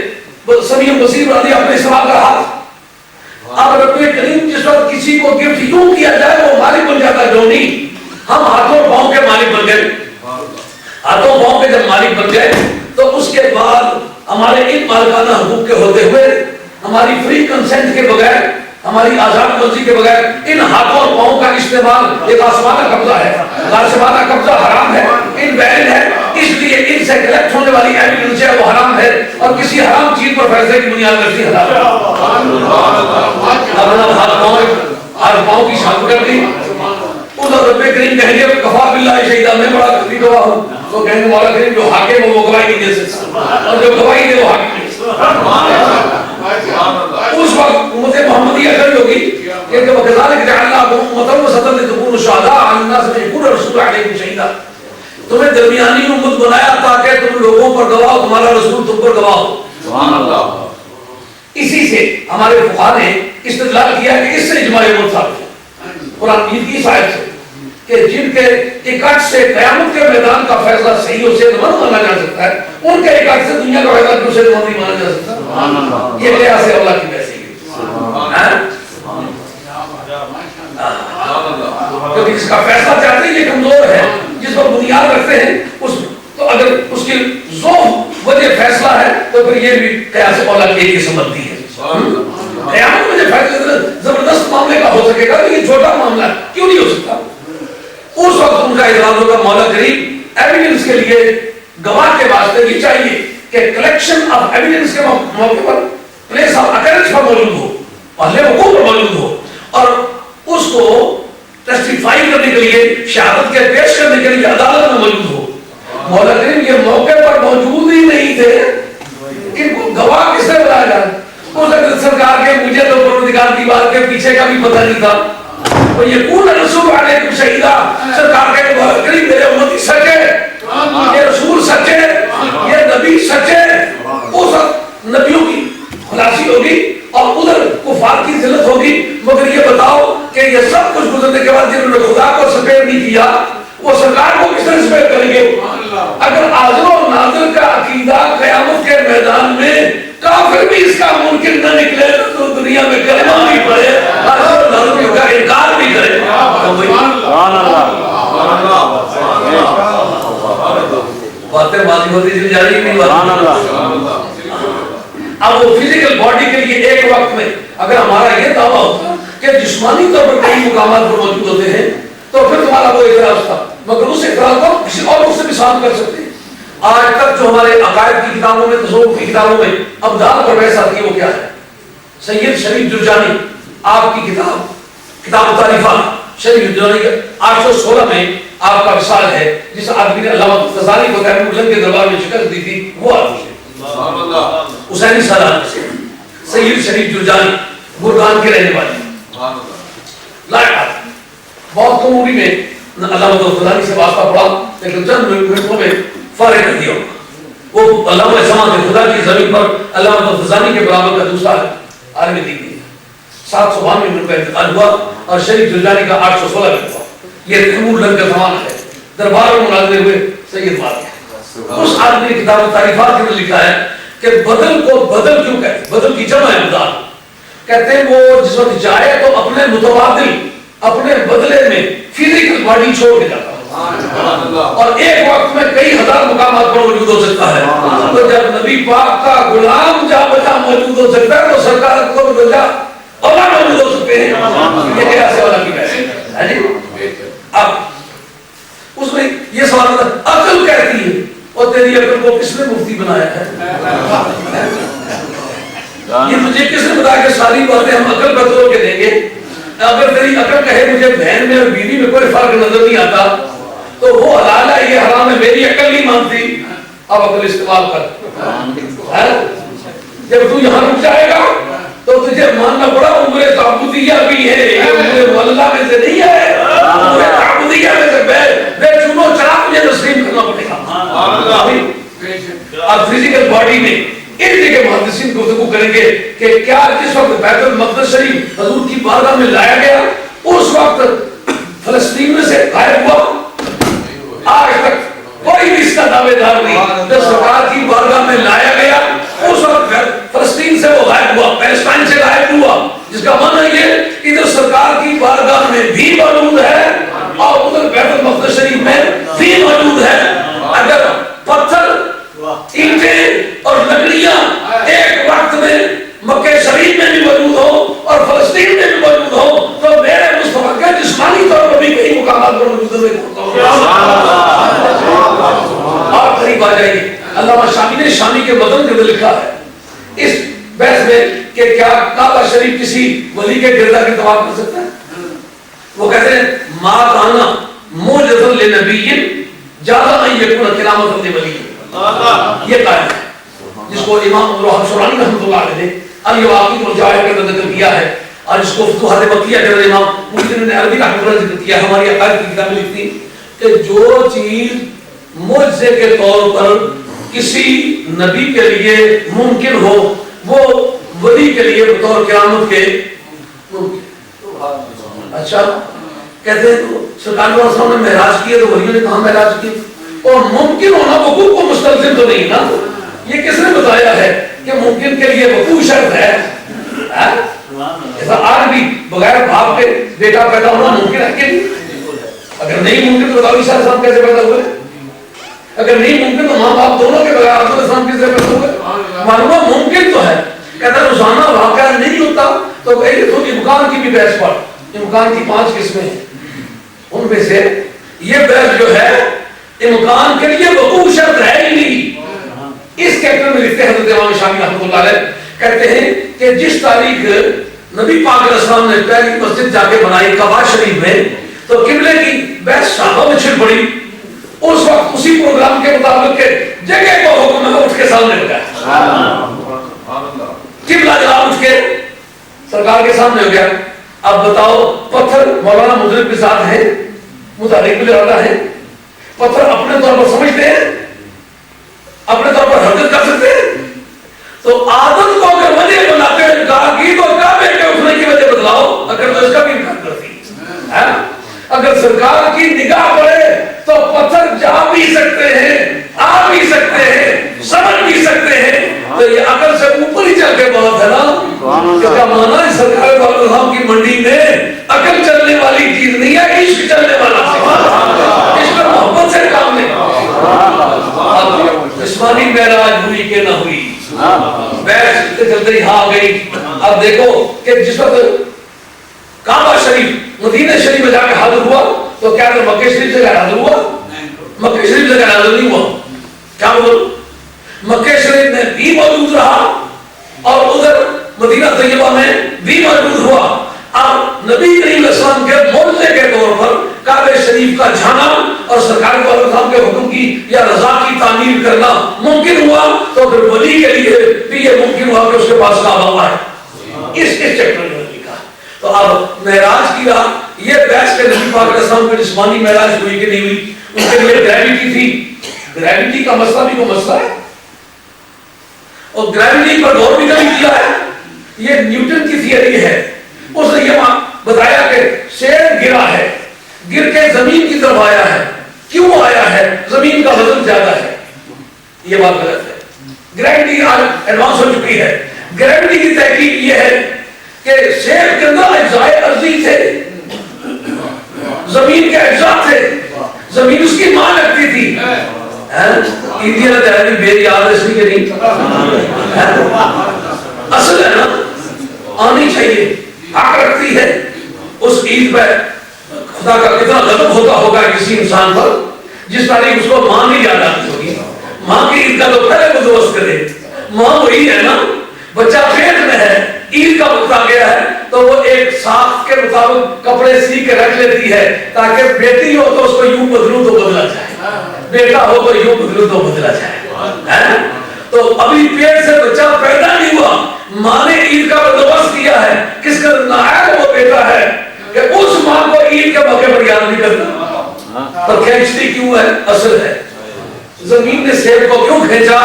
سمیع بصیر بنا دیا اپنے استعمال کا ہاتھ. اب رب کریم جس وقت کسی کو گفٹ یوں کیا جائے وہ مالک بن جاتا ہے، جو نہیں ہم ہاتھوں پاؤں کے مالک بن گئے. ہاتھوں پاؤں کے جب مالک بن گئے تو اس کے بعد ہمارے ان مالکانہ حقوق کے ہوتے ہوئے ہماری فری کنسنٹ کے بغیر، ہماری آزاد مرضی کے بغیر ان ہاتھوں اور پاؤں کا استعمال ایک آسمانہ قبضہ ہے، آسمانہ قبضہ حرام ہے، انویلڈ ہے. اس لیے ان سے کلیکٹ ہونے والی ایویڈنس ہے وہ حرام ہے، اور کسی حرام چیز پر فیصلے کی بنیاد رکھتی حلال ہے. ہاتھ پاؤں کی شان کر دی. ادھر رب کریم کہیں گے کفا باللہ شہیدہ، میں بڑا کافی گواہ ہوں. تو کہیں گے مولا کریم جو حاکم ہو وہ گواہی نہیں دے سکتا، اور جو گواہی دے وہ حاکم نہیں. اس وقت امت محمدیہ کھڑی ہوگی کہ وَكَذَلِكَ جَعَلْنَاكُمْ أُمَّةً وَسَطًا لِتَكُونُوا شُهَدَاءَ عَلَى النَّاسِ وَيَكُونَ الرَّسُولُ عَلَيْكُمْ شَهِيدًا. تمہیں درمیانی امت بنایا تاکہ تم لوگوں پر گواہ ہو، تمہارا رسول تم پر گواہ ہو. سبحان اللہ. اسی سے ہمارے فقہا نے استدلال کیا کہ اس سے اجماع امت ثابت ہے قرآن مجید کی آیت سے کہ جن کے اکٹ سے قیامت کے میدان کا فیصلہ صحیح و صحت مند مانا جا سکتا ہے، ان کے اکٹ سے دنیا کا فیصلہ کیوں صحت مند نہیں مانا جا سکتا؟ یہ قیاس ہے اللہ کی ویسی کیونکہ جس کا فیصلہ چاہتے ہیں یہ کمزور ہے، جس پر بنیاد رکھتے ہیں تو اگر اس کی ذوق وجہ فیصلہ ہے تو پھر یہ بھی قیاس اولا کی ایک قسم بنتی ہے۔ قیامت میں جو فیصلہ زبردست معاملے کا ہو سکے گا تو یہ چھوٹا معاملہ کیوں نہیں ہو سکتا؟ اس وقت ان کا اعتراض ہوگا مولا کریم ایویڈنس کے لیے گواہ کے واسطے یہ چاہیے کہ کلیکشن آف ایویڈنس کے موقع پر پلیس آف اکرنس پر موجود ہو، پہلے وقوع پر موجود ہو، اور اس کو ٹیسٹیفائی کرنے کے لیے شہادت کے پیش کرنے کے لیے عدالت میں موجود ہو۔ مولا کریم یہ موقع پر موجود ہی نہیں تھے، ان کو گواہ کس نے بلایا جائے؟ اس سرکار کے مجھے تو پروردگار کی بات کے پیچھے کا بھی پتہ نہیں تھا۔ اور یہ کون رسول علیکم شہیدہ، سرکار کے مولا کریم میرے امتی سچے، یہ رسول سچے، یہ نبی سچے۔ اس نبیوں کی خلاصی ہوگی اور ادھر کفار کی ذلت ہوگی، مگر یہ بتاؤ کہ یہ سب کچھ گزرنے کے بعد جنہوں نے خدا کو سپیئر نہیں کیا وہ سرکار کو کس طرح سپیئر کریں گے؟ اگر حاضر و ناظر کا عقیدہ قیامت کے میدان میں کافر بھی اس کا ممکن نہ نکلے تو دنیا میں کلمہ بھی پڑھے، حاضر و ناظر کا انکار بھی کرے۔ باتیں ماضی ہوتی چلی جا رہی نہیں بات۔ اب وہ فزیکل باڈی کے لیے ایک وقت میں اگر ہمارا یہ دعویٰ ہوتا کہ جسمانی طور پر کئی مقامات پر موجود ہوتے ہیں تو پھر تمہارا وہ اعتراض تھا، مگر اس اعتراض کو کسی اور سے بھی ساتھ کر سکتے ہیں۔ آج تک جو ہمارے عقائد کی کتابوں میں، تصوف کی کتابوں میں ابدال پر بحث آتی ہے وہ کیا ہے؟ سید شریف جرجانی آپ کی کتاب التعریفات شریف جرجانی کے 816 میں آپ کا وصال ہے، جس آدمی نے علامہ غزالی کو تیمور لنگ کے دربار میں شکست دی تھی، وہ آدمی ہے حسینی سالات سے سید شریف جرجانی گرگان کے رہنے والے لائق آدمی، بہت کم عمری میں علامہ غزالی سے واسطہ پڑا لیکن چند منٹوں میں فارغ کر دیا۔ وہ علامہ زمان خدا کی زمین پر علامہ غزالی کے برابر کا دوسرا عالم دین ہے۔ 792 میں ان کا انتقال ہوا اور شریف جرجانی کا 816 میں ہوا۔ یہ تیمور لنگ کا زمان ہے، دربار میں مناظرے ہوئے سید بات ہے۔ اس آدمی نے کتاب تعریفات کے اندر لکھا ہے کہ بدل کو بدل کیوں کہتے ہیں؟ بدل کی جمع ہے بدل، کہتے ہیں وہ جس وقت جائے تو اپنے متبادل، اپنے بدلے میں فزیکل باڈی چھوڑ کے جاتا ہے اور ایک وقت میں کئی ہزار مقامات پر موجود ہو سکتا ہے۔ تو جب نبی پاک کا غلام جا بجا موجود ہو سکتا ہے تو سرکار کو بجا اولا موجود ہو سکتے ہیں۔ یہ کیا سے والا کی بحث ہے جی؟ اب اس میں یہ سوال ہوتا ہے عقل کہتی ہے اور تیری عقل کو کس نے مفتی بنایا ہے؟ یہ مجھے کس نے بتایا کہ ساری باتیں ہم عقل پر توڑ کے دیں گے؟ اگر تیری عقل کہے مجھے بہن میں اور بیوی میں کوئی فرق نظر نہیں آتا تو وہ حلال ہے یہ حرام ہے، میری عقل نہیں مانتی، اب عقل استعمال کر۔ جب تو یہاں رک جائے گا تو تجھے ماننا پڑا عمر تعبدیہ بھی ہے، یہ عمر واللہ میں سے نہیں ہے، عمر تعبدیہ میں سے بے چونو چراغ مجھے تسلیم کرنا پڑے گا۔ اب فزیکل باڈی میں ان جگہ محدثین گفتگو کریں گے کہ کیا جس وقت بیت المقدس شریف حضور کی بارگاہ میں لایا گیا اس وقت فلسطین میں سے غائب ہوا؟ آج تک کوئی بھی اس کا دعوے دار نہیں۔ جب سرکار کی بارگاہ میں لایا گیا اس وقت فلسطین سے وہ غائب ہوا، پیلسٹائن سے غائب ہوا، جس کا معنی یہ ادھر سرکار کی بارگاہ میں بھی موجود ہے اور ادھر بیت المقدس شریف میں بھی موجود ہے۔ اگر پتھر، اینٹیں اور لکڑیاں ایک وقت میں مکہ شریف میں بھی موجود ہو اور فلسطین میں بھی موجود ہو تو میرے مصطفیٰ کے جسمانی طور پر بھی کئی مقامات پر موجود ہوئے۔ اور قریب آ جائیے، علامہ شامی نے شامی کے متن کے اندر لکھا ہے اس بحث میں کہ کیا کعبہ شریف کسی ولی کے گردہ کی طواف کر سکتا ہے؟ وہ کہتے ہیں ما کانا معجزۃ لنبی جاز ان یکون کرامۃ لولی، یہ قائم ہے جس کو امام ابو شرانی رحمۃ اللہ علیہ نے الواقید والجواہر کے اندر ذکر کیا ہے اور جس کو فتوحات مکیہ کے اندر امام مجدد نے عربی رحمۃ اللہ ذکر کیا ہے۔ ہماری عقائد کی کتابیں لکھتی کہ جو چیز معجزے کے طور پر کسی نبی کے لیے ممکن ہو وہ ولی کے لیے بطور کرامت کے ممکن. اچھا کہتے ہیں تو سرکار کے نے معراج کیا تو ولیوں نے کہاں معراج کی, اور ممکن ہونا وقوع کو مستلزم تو نہیں نا. یہ کس نے بتایا ہے کہ ممکن کے لیے وقوع شرط ہے؟ ایسا آج بھی بغیر باپ کے بیٹا پیدا ہونا ممکن ہے کہ نہیں؟ اگر نہیں ممکن تو عیسیٰ علیہ السلام کیسے پیدا ہوئے؟ اگر نہیں ممکن تو ماں باپ دونوں کے بغیر آدم علیہ السلام کیسے پیدا ہوئے؟ معلوم ممکن تو ہے. کہتا ہے روزانہ واقعہ نہیں ہوتا تو امکان کی بھی بحث پڑھ. امکان کی 5 قسمیں ہیں, ان میں سے یہ بحث جو ہے امکان کے لیے وقوع شرط ہے ہی نہیں. اس کیپٹل میں لکھتے ہیں حضرت امام شافعی رحمۃ اللہ علیہ, کہتے ہیں کہ جس تاریخ نبی پاک علیہ السلام نے پہلی مسجد جا کے بنائی کعبہ شریف میں, تو قبلے کی بحث صحابہ میں چھڑ پڑی. اس وقت اسی پروگرام کے مطابق کے جگہ کو حکم ہے اٹھ کے سامنے لگا, قبلہ جناب اٹھ کے سرکار کے سامنے ہو گیا. اب بتاؤ پتھر مولانا مدرک کے ساتھ ہیں, متحرک بھی لڑا ہے, پتھر اپنے طور پر سمجھتے ہیں, اپنے طور پر حرکت کر سکتے ہیں. تو آدم کو اگر وجہ بناتے ہیں کہا کہ تو کعبے کے اٹھنے کی وجہ بتلاؤ, اگر تو اس کا بھی انکار کرتی ہے. اگر سرکار کی نگاہ پڑے تو پتھر جا بھی سکتے ہیں, آ بھی سکتے ہیں, سمجھ بھی سکتے ہیں. تو یہ عقل سے اوپر ہی چل کے بات ہے نا. کیا مانا ہے سرکار والوں کی منڈی میں عقل چلنے والی چیز نہیں ہے, عشق چلنے والا. عشق محبت سے کام نہیں. جسمانی معراج ہوئی کہ نہ ہوئی, بحث چلتے ہی ہاں گئی. اب دیکھو کہ جس وقت کعبہ شریف مدینہ شریف میں جا کے حاضر ہوا تو کیا کہ مکہ شریف سے حاضر ہوا؟ مکہ شریف سے حاضر نہیں ہوا. کیا بولو, مکہ شریف میں بھی موجود رہا اور ادھر مدینہ طیبہ میں بھی موجود ہوا. اب نبی کریم علیہ السلام کے معجزے کے طور پر کعبہ شریف کا جانا اور سرکار کے حکم کی یا رضا کی تعمیر کرنا ممکن ہوا, تو پھر ولی کے لیے بھی یہ ممکن ہوا کہ اس کے پاس کعبہ ہے. اس چیپٹر میں لکھا. تو اب معراج کی راہ یہ بحث کے نبی پاک علیہ السلام کی جسمانی معراج ہوئی کہ نہیں ہوئی, ان کے لیے گریویٹی تھی. گریویٹی کا مسئلہ بھی کوئی مسئلہ ہے, اور گریویٹی پر غور بھی نہیں کیا ہے. یہ نیوٹن کی تھیوری ہے. اس نے یہ بتایا کہ شیر گرا ہے, گر کے زمین کی طرف آیا ہے. کیوں آیا ہے؟ زمین کا وزن زیادہ ہے. یہ بات غلط ہے. گریویٹی آج ایڈوانس ہو چکی ہے. گریویٹی کی تحقیق یہ ہے کہ شیر کے اندر اجزائے ارضی تھے, زمین کے اجزاء تھے, زمین اس کی ماں لگتی تھی. بے یاد اس کی نہیں اصل ہے نا, آنی چاہیے, حق رکھتی ہے. اس عید پہ خدا کا کتنا غضب ہوتا ہوگا کسی انسان پر جس تاریخ اس کو ماں نہیں یاد آتی ہوگی. ماں کی عید کا تو پہلے بندوبست کرے. ماں وہی ہے نا, بچہ پیٹ میں ہے, عید کا وقت آ گیا ہے تو وہ ایک ساخت کے مطابق کپڑے سی کے رکھ لیتی ہے تاکہ بیٹی ہو تو اس کو یوں بدلوں تو بدلا جائے, بیٹا ہو تو یوں بدلوں تو بدلا جائے. تو ابھی پیٹ سے بچہ پیدا نہیں ہوا, ماں نے عید کا بندوبست کیا ہے. کس کا نائب وہ بیٹا ہے کہ اس ماں کو عید کے موقع پر یاد نہیں کرتا. پر کھینچتی کیوں ہے؟ اصل ہے. زمین نے سیب کو کیوں کھینچا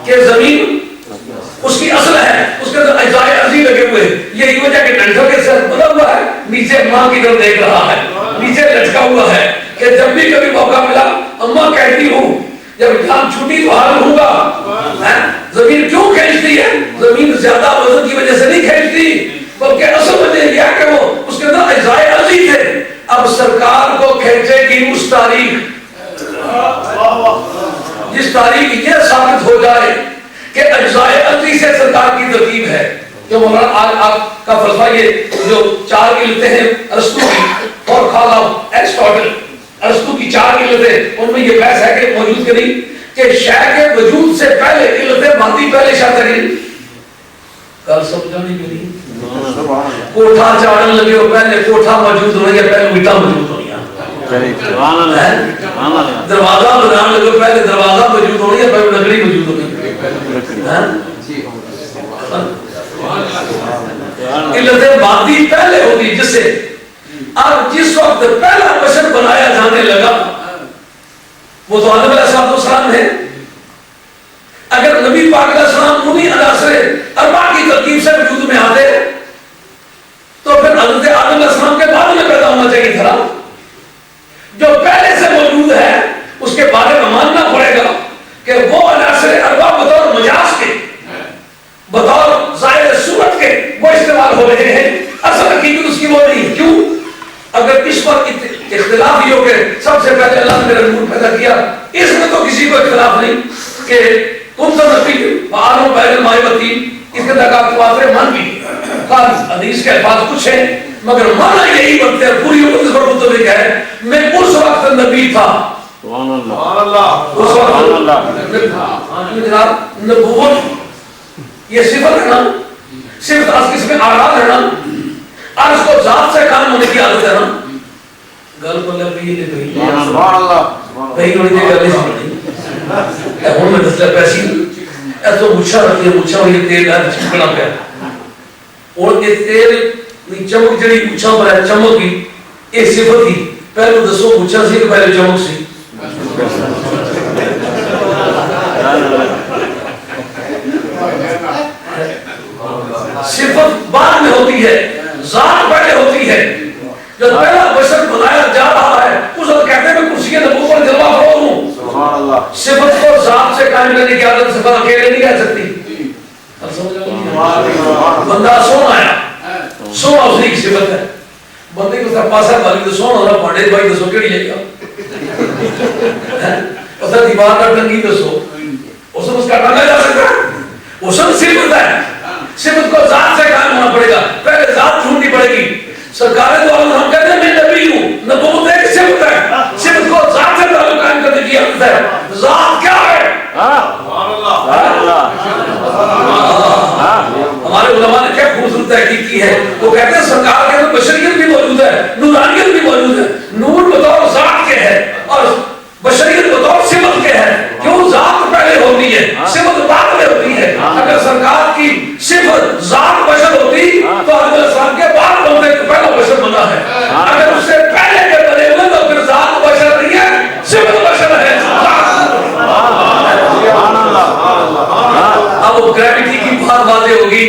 کہ زمین اس کی اصل ہے, اس کے اندر اجزائے ارضی لگے ہوئے. یہی وجہ کہ ڈنڈوں کے ساتھ بنا ہوا ہے, نیچے ماں کی طرف دیکھ رہا ہے, نیچے لٹکا ہوا ہے کہ جب بھی کبھی موقع ملا اماں کہتی ہوں جب جان چھوٹی تو حاضر ہوں گا. زمین کیوں کھینچتی ہے؟ زمین زیادہ وزن کی وجہ سے نہیں کھینچتی, بلکہ اصل وجہ یہ ہے کہ وہ اس کے اندر اجزائے ارضی تھے. اب سرکار کو کھینچے گی اس تاریخ جس تاریخ یہ ثابت ہو جائے کہ اجزائے ارضی سے سرکار کی ترکیب ہے. جو مولانا آج آپ کا فلسفہ یہ جو 4 علتیں ہیں ارسطو کی اور خالہ ایرسٹوٹل, ارسطو کی 4 علتیں, ان میں یہ بحث ہے کہ موجود کہ نہیں کہ شے کے وجود سے پہلے علتیں باقی پہلے شرط ہے. کل سمجھانے کے لیے کوٹھا چاڑن لگے ہو, پہلے کوٹھا موجود ہونا یا پہلے اٹا موجود ہونا. دروازہ بنانے لگے پہلے دروازہ موجود ہونا یا پہلے لکڑی موجود ہونی. علتیں باقی پہلے ہوتی, جس سے اب جس وقت پہلا بشر بنایا جانے لگا وہ تو آدم علیہ السلام ہے. اگر نبی پاک علیہ السلام انہی عناصر اربع کی ترکیب سے وجود میں آتے اختلافیوں کے سب سے پہلے اللہ نے میرا نور پیدا کیا. اس میں تو کسی کو اختلاف نہیں کہ تم تو نبی معلوم بین الماء والطین. اس کے تک واضح من بھی حدیث کے الفاظ کچھ ہیں مگر مانا یہی بنتے ہیں. پوری امت اس پر متفق ہے. میں اس وقت نبی تھا. سبحان اللہ. اس سبحان اللہ. وقت جناب نبوت یہ صفت ہے نا, صرف اس کس میں آراد ہے نا, عرض کو ذات سے کام ہونے کی عادت ہے نا. گل کو لگی یہ نہیں سبحان اللہ. بھائی ہوئی دے گل نہیں ہوں میں دستا پیسی ایسا مچھا رکھی ہے. مچھا یہ تیل ہے چمکنا پہ اور یہ تیل چمک جڑی مچھا پر ہے چمک کی یہ صفت ہی. پہلے دسو مچھا سی کہ پہلے چمک سی. صفت بعد میں ہوتی ہے, ذات پہلے ہوتی ہے. جب پہلا بشر بنایا جا رہا ہے اس وقت کہتے ہیں میں کرسی نبوت پر جلوہ فروز ہوں. سبحان اللہ. صفت کو ذات سے قائم کرنے کی عادت صفت اکیلے نہیں کہہ سکتی. بندہ سونا ہے, سونا اسی کی صفت ہے. بندے کو پاسا والی تو سونا ہونا پانڈے بھائی دسو کیڑی ہے کیا اس دیوار کا ٹنگی دسو اس میں اس کا ٹنگا جا سکتا ہے. اس میں صفت ہے. صفت کو ذات سے قائم ہونا پڑے گا. پہلے ذات ڈھونڈنی پڑے گی. سرکار دو عالم ہم کہتے ہیں میں نبی ہوں. نبوت ایک صفت ہے. صفت کو ذات سے تعلق قائم کرنے کی عادت ہے. ذات کیا ہے؟ ہمارے علماء نے کیا خوبصورت تحقیق کی ہے. وہ کہتے ہیں سرکار کے اندر بشریت بھی موجود ہے, نورانیت بھی موجود ہے. نور بطور ذات کے ہے اور بشریت بطور صفت کے ہے. کیوں ذات پہلے ہوتی ہے صفت بعد میں ہوتی ہے. اگر سرکار کی صفت ذات بشر ہوتی تو آدم علیہ السلام کے بعد بنتے تو پہلا بشر بنا ہے. اگر اس سے پہلے کے بنے ہوئے تو پھر ذات بشر نہیں ہے, صفت بشر ہے. اب وہ گریویٹی کی بات واضح ہوگی.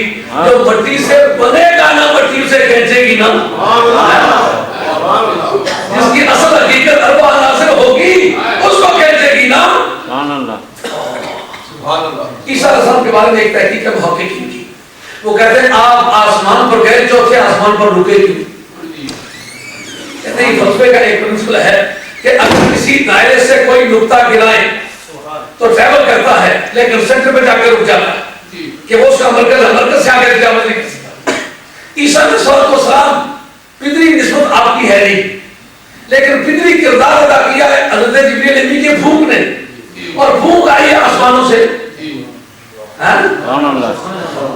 جو مٹی سے بنے گا نا مٹی سے کھینچے گی نا. جس کی اصل حقیقت اربع عناصر ہوگی اس کو کھینچے گی نا. عیسیٰ علیہ السلام کے بارے میں ایک تحقیق ہے محققین کی. وہ کہتے ہیں آپ آسمان پر گئے, چوتھے آسمان پر رکے کیوں؟ کہتے ہیں فلسفے کا ایک پرنسپل ہے کہ اگر کسی دائرے سے کوئی نقطہ گرائے تو ٹریول کرتا ہے لیکن سینٹر پہ جا کے رک جاتا ہے کہ وہ اس کا مرکز سے آگے ٹریول نہیں کر سکتا. عیسیٰ علیہ السلام فطری نسبت آپ کی ہے نہیں لیکن فطری کردار ادا کیا ہے حضرت جبریل امین کے پھونک نے, اور پھونک آئی ہے آسمانوں سے.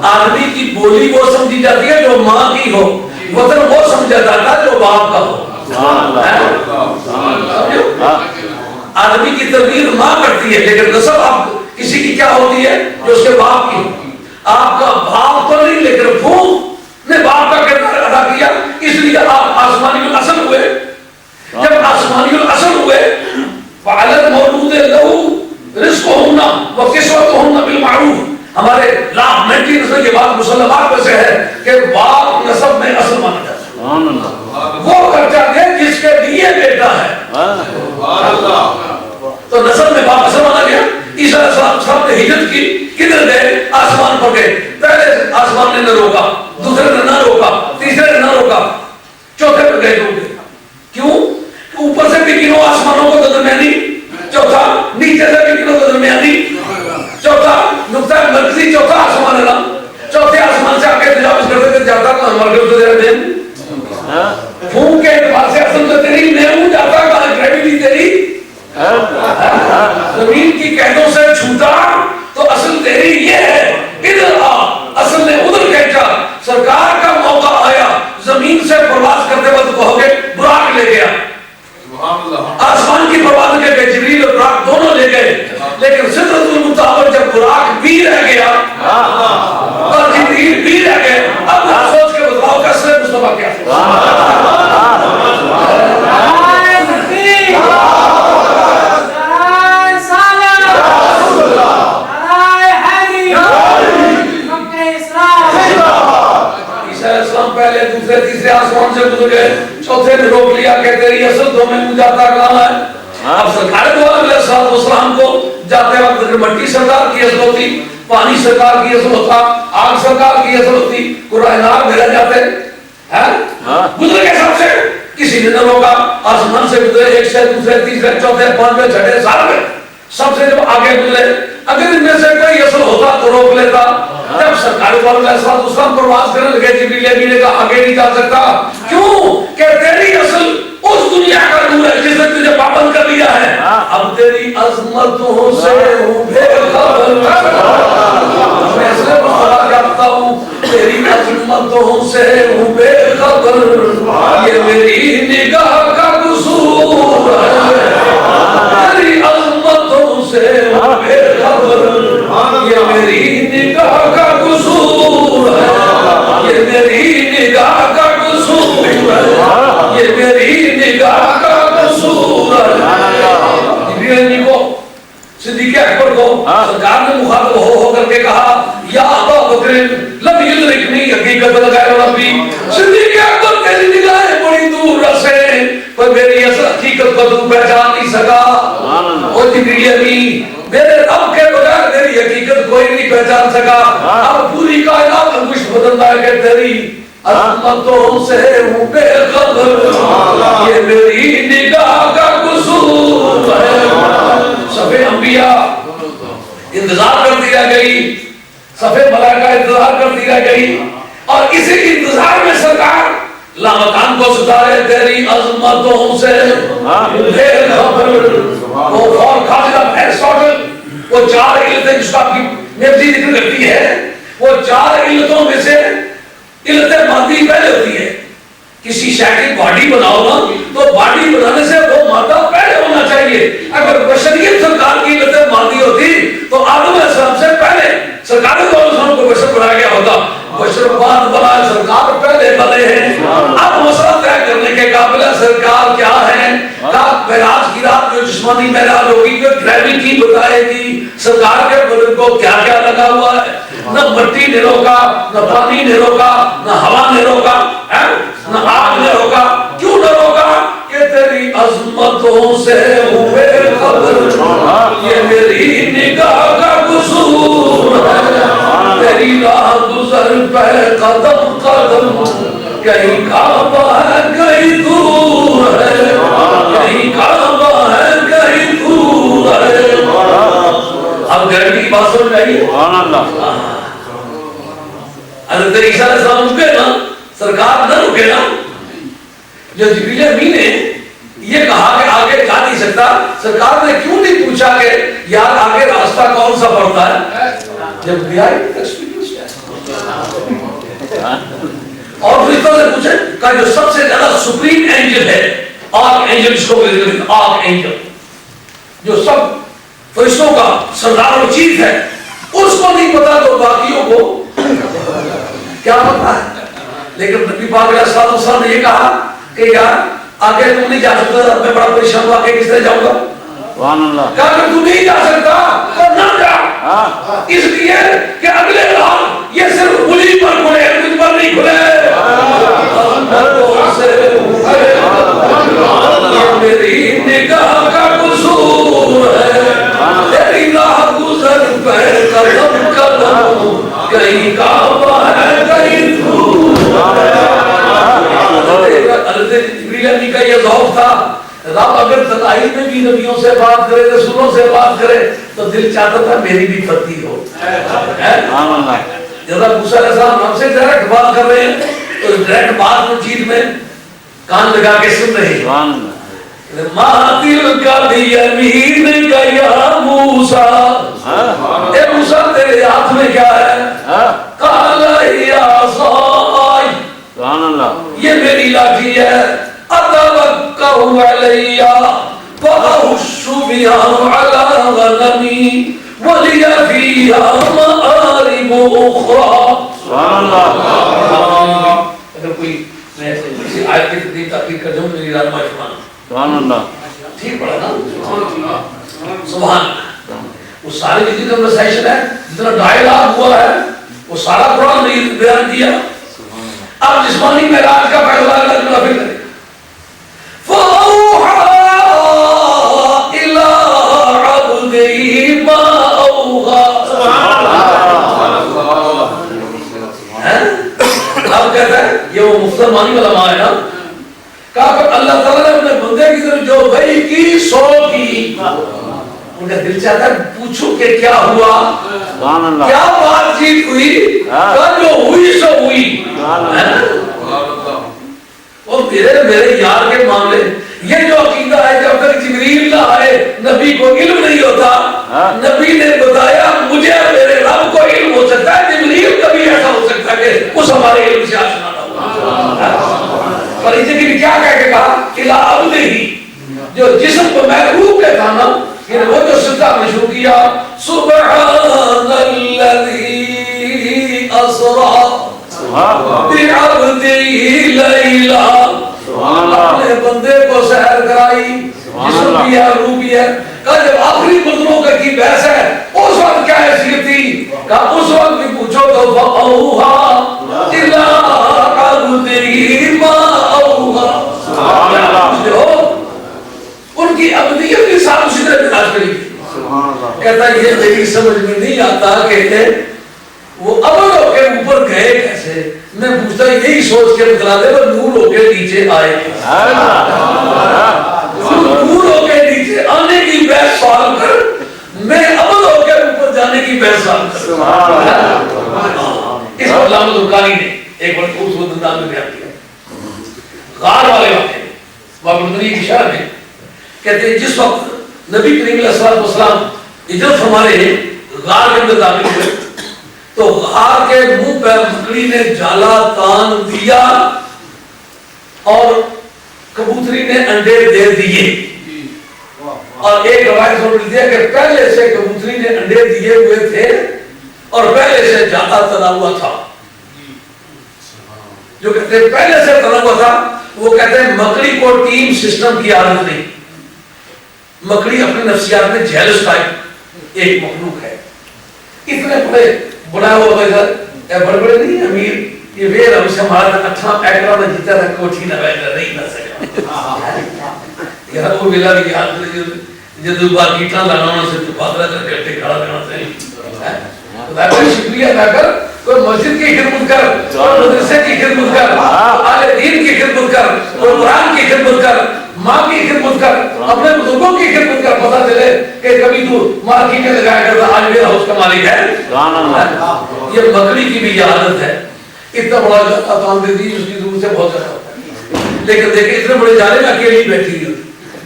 آدمی کی بولی وہ سمجھی جاتی ہے جو ماں کی ہو, وطن وہ سمجھا جاتا ہے جو باپ کا ہو. آدمی کی تدبیر ماں کرتی ہے لیکن نسب آپ کسی کی کیا ہوتی ہے جو اس کے باپ کی ہو. آپ کا باپ تو نہیں لیکن پھونک نے باپ کا کردار ادا کیا, اس لیے آپ آسمانی الاصل ہوئے. جب آسمانی الاصل ہوئے فعلت مولود لہو رزقہن و کسوتہن بالمعروف. ہمارے لاکھ مینٹی نسل کے بعد مسلمات میں سے ہے کہ باپ نسب میں اصل مانا جاتا ہے. وہ خرچہ دے جس کے لیے بیٹا ہے. تو نسل میں باپ اصل مانا گیا. عیسیٰ علیہ السلام نے ہجرت کی, کدھر گئے؟ آسمان پر گئے. پہلے آسمان نے نہ روکا, دوسرے نے نہ روکا, تیسرے نے نہ روکا, چوتھے پر گئے ڈوب گئے. کیوں؟ اوپر سے بھی گنو آسمانوں کو درمیانی, چوتھا نیچے سے بھی گنو درمیانی, چوتھا نقطہ مرکزی چوتھا آسمان ہے نا. چوتھے آسمان سے آگے تجاوز کرتے تھے جاتا تو ہمارے کو دے رہے ہیں. پھونک کے اعتبار سے اصل تو تیری میں ہوں جاتا کہاں گریویٹی تیری زمین کی قیدوں سے چھوٹا تو اصل تیری یہ ہے ادھر آ. اصل نے ادھر کھینچا. سرکار کا موقع آیا زمین سے پرواز کرتے وقت کہو گے براق لے گیا. آسمان کی پرواز کر کے جبریل اور براق دونوں لے گئے لیکن سدرۃ المنتہا پر جب براق بھی رہ گیا اور جبریل بھی رہ گئے, اب سوچ کے بتاؤ کہ اصل مصطفیٰ کیا ہے؟ پہلے دوسرے تیسرے آسمان سے گزر گئے, چوتھے نے روک لیا کہ تیری اصل تو میں جاتا کہاں ہے. اب سرکار دو عالم علیہ السلام کو جاتے وقت مٹی سرکار کی اصل ہوتی, پانی سرکار کی اصل ہوتا, آگ سرکار کی اصل ہوتی, قرآن نار بھیجا جاتے گزر کے سب سے کسی نے نہ روکا، آسمان سے گزرے، ایک سے دوسرے تیسرے چوتھے پانچویں چھٹے ساتویں سب سے جب آگے گزرے، اگر ان میں سے کوئی اصل ہوتا تو روک لیتا۔ جب سرکار علیہ السلام پرواز کرنے لگے، جبریل امین نے کہا آگے نہیں جا سکتا، کیوں کہ تیری اصل اس دنیا کا نور ہے جس نے تجھے پابند کر لیا ہے، اب تیری عظمتوں سے ہوں بے خبر، میں اس لیے بخدا کرتا ہوں تیری عظمتوں سے ہوں بے خبر، یہ میری نگاہ کا قصور ہے، تیری عظمتوں سے ہوں بے خبر، یہ میری نگاہ کا قصور ہے، یہ میری نگاہ کا قصور ہے، یہ میری نگاہ کا قصور ہے۔ جبریل کو صدیق اکبر کو سرکار نے مخاطب ہو کر کے کہا یا ابا بکر لم یدرکنی حقیقت غیر ربی، صدیق اکبر تیری نگاہیں بڑی دور رسے پر میری اصل حقیقت کو تو پہچان نہیں سکا۔ او جبریل امین میرے رب کے بغیر میری حقیقت کوئی نہیں پہچان سکا، اب پوری کائنات انگشت بدلتا ہے کہ تیری عظمتوں سے ہوں بے خبر، یہ میری نگاہ کا قصور ہے۔ صفِ انبیاء انتظار کرتی رہ گئی، صفِ ملائکہ انتظار کرتی رہ گئی، اور اسی انتظار میں سرکار لامکان کو ستارے تیری عظمتوں سے بے خبر۔ وہ فور خاصلہ ایرسٹوٹل وہ چار علتیں جس کا آپ کی نیبزی ذکر کرتی ہے، وہ چار علتوں میں سے علت مادی پہلے ہوتی ہے۔ کسی شے کی باڈی بناؤ نا تو باڈی بنانے سے وہ مادہ پہلے ہونا چاہیے۔ اگر بشریت سرکار کی علت مادی ہوتی تو آدم علیہ السلام سے پہلے سرکار کو بشر بنایا گیا ہوتا، بشر بعد بنا، سرکار پہلے بنے ہیں۔ اب مسئلہ طے کرنے کے قابل سرکار کیا ہے، معراج کی رات جو جسمانی معراج ہوگی جو گریوٹی بتائے گی سرکار کے بدن کو کیا کیا لگا ہوا ہے، نہ مٹی نے روکا، نہ پانی نے روکا، نہ ہوا نے روکا، نہ آگ نے روکا۔ کیوں نہ روکا کہ تیری عظمتوں سے ہوں بے خبر، یہ میری نگاہ کا قصور ہے، تیری راہ گزر پہ قدم قدم، کہیں کعبہ ہے کہیں دور ہے، کہیں کعبہ ہے کہیں دور ہے۔ اب گھر کی بات سن رہی ہے، حضرت عیسیٰ علیہ السلام رکے نا، سرکار نہ رکے نا۔ جو جبریل امین نے یہ کہا کہ آگے جا نہیں سکتا، سرکار نے کیوں نہیں پوچھا کہ یار آگے راستہ کون سا پڑتا ہے، جب گیا ایکسپیرینس اور فرشتوں سے پوچھے کہ جو سب سے زیادہ سپریم اینجل ہے، آرک اینجل، اس کو آرک اینجل جو سب فرشتوں کا سردار و چیف ہے، اس کو نہیں پتا تو باقیوں کو کیا پتا ہے۔ لیکن نبی پاک علیہ السلام نے یہ کہا کہ یار آگے تم نہیں جا سکتا، میں بڑا پریشان ہوں، آگے کس طرح جاؤں گا؟ کہا کہ تم نہیں جا سکتا تو نہ جا، اس لیے کہ اگلے رات یہ صرف بلی پر کھلے، تجھ پر نہیں کھلے۔ یہ میری نگاہ کا قصور ہے، تیری راہ گزر پہ قدم قدم، کہیں کعبہ ہے کہیں دور ہے۔ حضرت جبریل امین کا یہ ذوق تھا، رب اگر تنہائی میں بھی نبیوں سے بات کرے، رسولوں سے بات کرے تو دل چاہتا تھا میری بھی پھرتی ہو۔ جب موسیٰ علیہ السلام ہم سے ڈائریکٹ بات کر رہے ہیں تو ڈائریکٹ بات چیز میں کان لگا کے سن رہے ہیں۔ ما تلک بیمینک یا موسیٰ، اے موسیٰ تیرے ہاتھ میں کیا ہے؟ قال یا عصای، یہ میری لاٹھی ہے، اتوکل علیہ واحش بها علی غنمی ولی فیہا مآرب اخری۔ سبحان اللہ۔ اگر کوئی کسی آیت کی تدریج تحقیق کر جاؤں میری رہنمائی فرمانا۔ سبحان اللہ، ٹھیک پڑھا نا؟ سبحان اللہ۔ وہ سارے جتنے کنورسیشن ہے، جتنا ڈائیلاگ ہوا ہے، وہ سارا قرآن نے بیان کیا۔ اب جسمانی معراج کا پہلا لفظ نافذ کرے فَأَوْحَى إِلَىٰ عَبْدِهِ مَا أَوْحَىٰ۔ اب کہتا ہے یہ وہ مفسر مانی والا ماں ہے نا کہا کہ اللہ تعالیٰ نے اپنے بندے کی طرف جو وحی کی 100 کی. ان کا دل چاہتا ہے پوچھو کہ کیا ہوا, کیا بات چیت ہوئی, جو ہوئی سو ہوئی. اور میرے یار کے معاملے یہ جو عقیدہ ہے جب تک جبریل نہ آئے نبی کو علم نہیں ہوتا. نبی نے بتایا مجھے میرے رب کو علم ہو سکتا ہے, جبریل کبھی ایسا ہو سکتا ہے کہ اس ہمارے علم سے آشنا نہ ہوا. پر اسے بھی کیا کہہ کے کہا کہ عبد ہی جو جسم کو محبوب کہتا نا, وہ جو سجدہ میں شروع کیا سبحان الذی اسرا بعبدہ لیلا, اپنے بندے کو سحر کرائی, جسم بھی ہے روح بھی ہے. کہا جب آخری منزلوں کی بحث ہے اس وقت کیا حیثیت تھی, کہا اس وقت بھی پوچھو تو فَأَوْحَا إِلَىٰ عَبْدِهِ مَا أَوْحَا. ان کی ابدیت کی ساتھ اسی طرح بتاش کری. کہتا یہ میری سمجھ میں نہیں آتا کہ وہ ابد ہو کے اوپر گئے کیسے. میں پوچھتا یہی سوچ کے بتلا دے وہ نور ہو کے نیچے آئے کیسے. نور ہو کے نیچے آنے کی بحث سوال کر, میں ابد ہو کے اوپر جانے کی بحث سوال کر. اس پر علامہ زرقانی نے ایک بڑا خوبصورت انداز میں بیان کیا. غار والے واقعے باب المنی کی شرح میں کہتے ہیں جس وقت نبی کریم علیہ السلام ہجرت ہمارے غار کے اندر داخل ہوئے تو غار کے منہ پہ مکڑی نے جالا تان دیا اور کبوتری نے انڈے دے دیے. اور ایک روایت ضرور دیا کہ پہلے سے کبوتری نے انڈے دیے ہوئے تھے اور پہلے سے جالا تنا ہوا تھا. جو کہتے ہیں پہلے سے تنا ہوا تھا وہ کہتے ہیں مکڑی کو ٹیم سسٹم کی عادت نہیں. مکڑی اپنے نفسیات میں جیلس ٹائپ ایک مخلوق ہے. اتنے بڑے بڑا ہوا بڑے بڑے نہیں امیر یہ ویر ہم سے ہمارا 18 ایکڑا میں جیتا تھا کوٹھی نہ بیٹھا نہیں نہ سکا. یہاں وہ ملا بھی یاد کرے جدو بار کیٹا لانا سے تو بادرہ کر کے کھڑا کرنا چاہیے. خدا شکریہ ادا کر, کوئی مسجد کی خدمت کر, کوئی مدرسے کی خدمت کر, اہل دین کی خدمت کر, کوئی قرآن کی خدمت کر, ماں کی خدمت کر, اپنے بزرگوں کی خدمت کر. پتا چلے کہ کبھی تو مارکیٹ میں لگایا کرتا آج میرا ہاؤس کا مالک ہے. یہ مکڑی کی بھی یہ عادت ہے. اتنا بڑا کام دے دی اس کی دور سے بہت زیادہ ہوتا ہے. لیکن دیکھیں اتنے بڑے جالے میں اکیلی بیٹھی ہوئی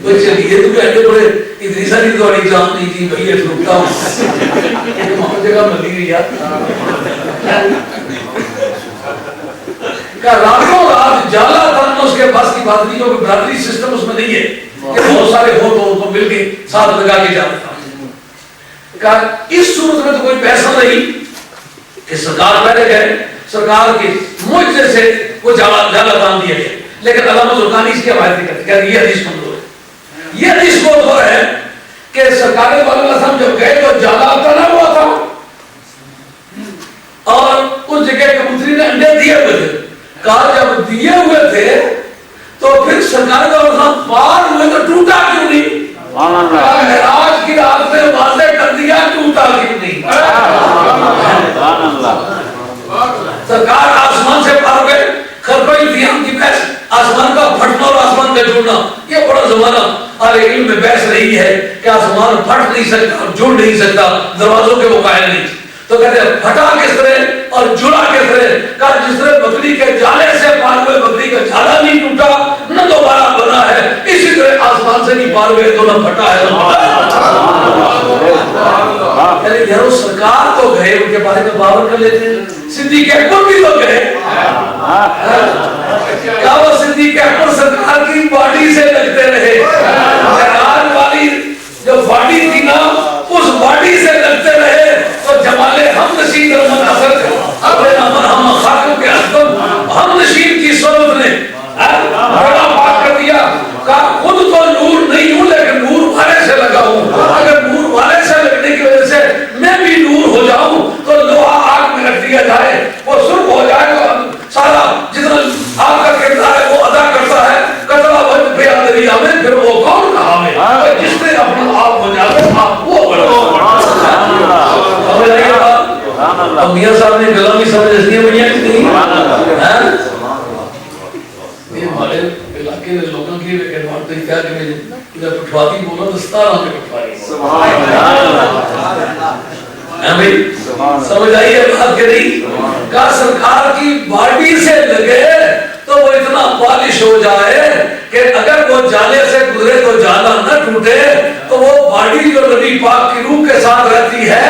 وہ چلیے تو ایسے بڑے اتنی ساری تھوڑی جان نہیں تھی بھائی یہ رکتا ہوں ایک محمد جگہ ملی ہوئی یار کہ راتوں رات جالا تھا اس کے پاس کی بات نہیں کیونکہ برادری سسٹم اس میں نہیں ہے کہ بہت سارے ہو تو ان کو مل کے ساتھ لگا کے جانا تھا. کہ اس صورت میں تو کوئی پیسہ نہیں کہ سرکار پہلے گئے سرکار کے معجزے سے وہ جالا تان دیا گیا. لیکن علامہ زرقانی اس کی روایت نہیں کرتے کہ یہ حدیث کمزور ہے. یہ حدیث کمزور ہے کہ سرکار والے جب گئے تو جالا تنا ہوا تھا اور اس جگہ کبوتری نے انڈے دیے ہوئے تھے. کہا جب دیے ہوئے تھے تو پھر سرکار کا پار ہوئے تو ٹوٹا کیوں نہیں. معراج کی رات نے واضح کر دیا ٹوٹا کیوں نہیں. سرکار آسمان سے پار گئے. خرقہ الفیام کی بحث آسمان کا پھٹنا اور آسمان کا جڑنا یہ بڑا زمانہ اہل علم میں بحث رہی ہے کہ آسمان پھٹ نہیں سکتا اور جڑ نہیں سکتا, دروازوں کے وہ قائل نہیں. تو کہتے ہیں پھٹا کس طرح اور جڑا کس طرح. کہا جس طرح بکری کے جالے سے پار ہوئے بکری کا جالا نہیں ٹوٹا نہ دوبارہ بنا ہے, اسی طرح آسمان سے نہیں پار ہوئے تو نہ پھٹا ہے. یعنی یارو سرکار تو گئے ان کے بارے میں باور کر لیتے ہیں. صدیق اکبر بھی تو گئے. کہا وہ صدیق اکبر سرکار کی باڈی سے لگتے رہے. سرکار والی جو باڈی تھی نا اس باڈی سے لگتے رہے تو جمال ہم نشید اور مناظر اپنے نامر ہم خاکوں کے تو کیا کہ میں نے پٹھواتی بولا تو 17 میں پٹھواتی سبحان بھائی سمجھ آئیے بات کہ نہیں کہا سرکار کی باڈی سے لگے تو وہ اتنا پالش ہو جائے کہ اگر وہ جالے سے گزرے تو جالا نہ ٹوٹے، تو وہ باڈی جو نبی پاک کی روح کے ساتھ رہتی ہے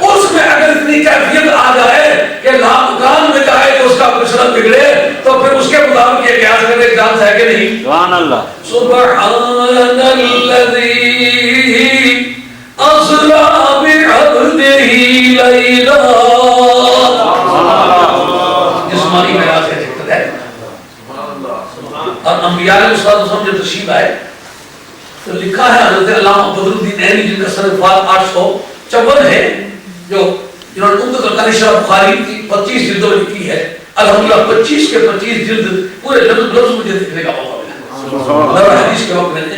اس میں اگر اتنی کیفیت آ جائے کہ لامکان میں جائے کہ اس کا کچھ نہ بگڑے تو پھر اس کے مطابق یہ قیاس کرنے کی جانس ہے کہ نہیں؟ سبحان اللہ سبحان الذی اسری بعبدہ لیلا، جسمانی معراج کا ذکر ہے۔ اور انبیاء علیہ السلام جب تشریف آئے تو لکھا ہے حضرت علامہ بدر الدین عینی جن کا سند وفات 854 ہے، جو جنہوں نے عمدۃ القاری شرح بخاری کی 25 جلدوں میں لکھی ہے، الحمدللہ 25 کے 25 جلد پورے لفظ مجھے دیکھنے کا موقع ملا۔ اور حدیث کے وقت میں نے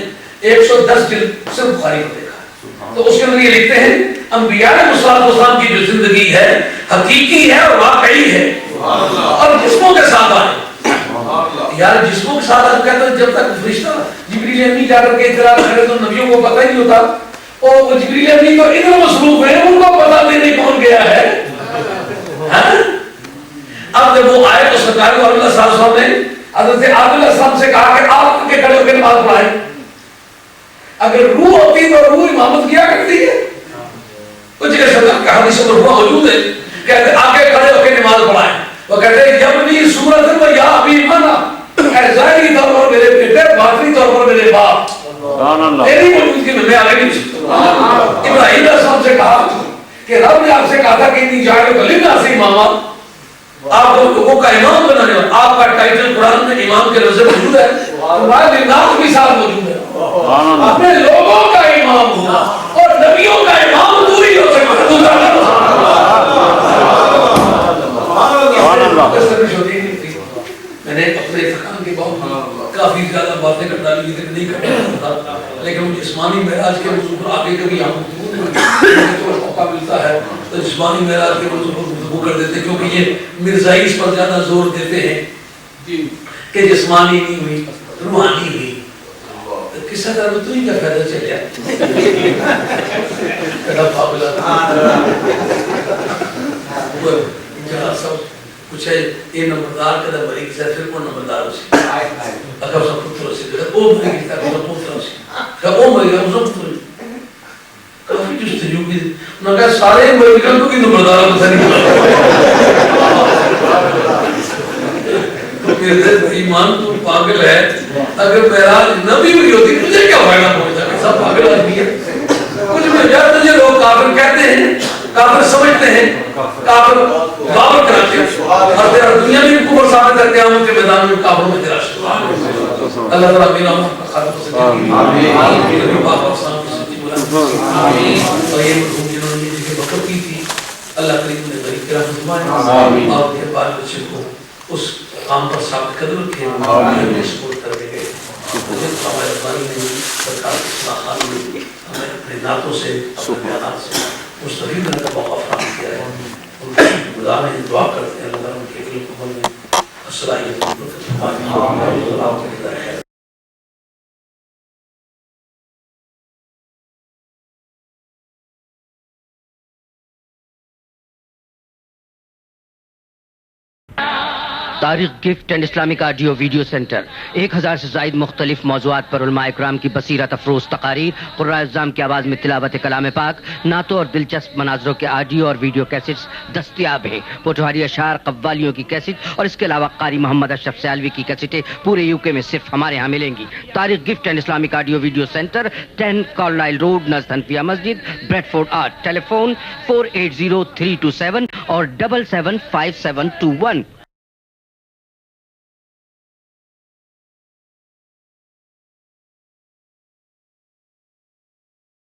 110 جلد صرف بخاری کو دیکھا، تو اس کے اندر یہ لکھتے ہیں انبیاء علیہ السلام کی جو زندگی ہے حقیقی ہے اور واقعی ہے، اور جسموں کے ساتھ آئے۔ یار جسموں کے ساتھ آپ کہتے ہیں جب تک فرشتہ جبریل امین جا کر کے اطلاع کرے تو نبیوں کو پتہ ہی نہیں ہوتا، اور وہ جبریل امین تو ادھر مصروف ہے ان کو پتہ نہیں کون گیا ہے۔ اب جب وہ آئے تو سرکار کو اللہ صلی اللہ علیہ وسلم نے حضرت عادل علیہ السلام سے کہا کہ آپ کے کھڑے ہو کے نماز پڑھائیں۔ اگر روح ہوتی تو روح امامت کیا کرتی ہے، کچھ کے سرکار کا حدیث میں روح موجود ہے، کہتے آگے کھڑے ہو کے نماز پڑھائیں۔ وہ کہتے ہیں یبنی صورت و یا ابی منا، اے ظاہری طور پر میرے بیٹے، باطنی طور پر میرے باپ، تیری موجودگی میں میں آگے نہیں سکتا۔ ابراہیم علیہ السلام سے کہا کہ رب نے آپ سے کہا تھا کہ انی جاعل للناس اماما، آپ لوگوں کا امام بنانے والا، آپ کا ٹائٹل قرآن میں امام کے لفظ موجود ہے، تمہارے للناس بھی ساتھ موجود ہے، اپنے لوگوں کا امام ہوا اور نبیوں کا امام دوری ہو سکتا میں نے اپنے فقان کے بہت کافی زیادہ باتیں کر ڈالی تھی، نہیں کرتا، لیکن وہ جسمانی معراج کے موضوع پر آگے کبھی ہم موقع ملتا ہے تو جسمانی معراج کے موضوع پر گفتگو کر دیتے، کیونکہ یہ مرزائی اس پر زیادہ زور دیتے ہیں کہ جسمانی نہیں ہوئی روحانی ہوئی۔ قصہ کا تو ہی کیا فائدہ چلیا جہاں سب کچھ ہے یہ نمبردار کدھا بری کسی پھر کون نمبردار ہو سی اگر اس کا پتر ہو سی او بری کسی کا پتر ہو سی کہ او بری کا پتر ہو سی کافی جستجو کی انہوں نے کہا سارے بری کا تو کی نمبردار ہو ساری تو کہتے ہیں ایمان تو پاگل ہے، اگر معراج نبی بھی ہوتی تجھے کیا فائدہ پہنچتا ہے، سب پاگل آدمی ہے۔ کچھ میں جب تجھے لوگ کافر کہتے ہیں، کافر سمجھتے ہیں، کافر بابر کراتے ہیں، اور تیرا دنیا میں کفر ثابت کرتے ہیں، ہم کے میدان میں کافروں میں تیرا شکر۔ اللہ تعالیٰ میرا محمد خالق سے آمین بابا اسلام کی سچی بولا آمین، اور یہ مرحوم جنہوں نے یہ بکر کی تھی اللہ کریم نے بری کرا فرمائے اور کے بال بچے کو اس کام پر ثابت قدم رکھے ہمیں سپورٹ کر دے گئے۔ مجھے ہمارے ربانی نے سرکار اصلاح خان نے ہمیں اپنے نعتوں سے اپنے بیانات سے مستفید رہنے کا موقع فراہم کیا ہے۔ ان کی خدا میں دعا کرتے ہیں اللہ ان کے علم قبول میں صلاحیت ہے۔ Tariq gift and Islamic audio video centre 1000 سے زائد مختلف موضوعات پر علماء اکرام کی بصیرت افروز تقاریر، قراء اعظام کی آواز میں تلاوت کلام پاک، نعتوں اور دلچسپ مناظروں کے آڈیو اور ویڈیو کیسٹس دستیاب ہیں۔ پوٹوہاری اشعار، قوالیوں کی کیسٹ اور اس کے علاوہ قاری محمد اشرف سیالوی کی کیسٹیں پورے یوکے میں صرف ہمارے ہاں ملیں گی۔ Tariq gift and Islamic audio video centre 10 Carlisle road نزد حنفیہ مسجد، بریڈ فورڈ 8، ٹیلی فون 480327 اور 775721۔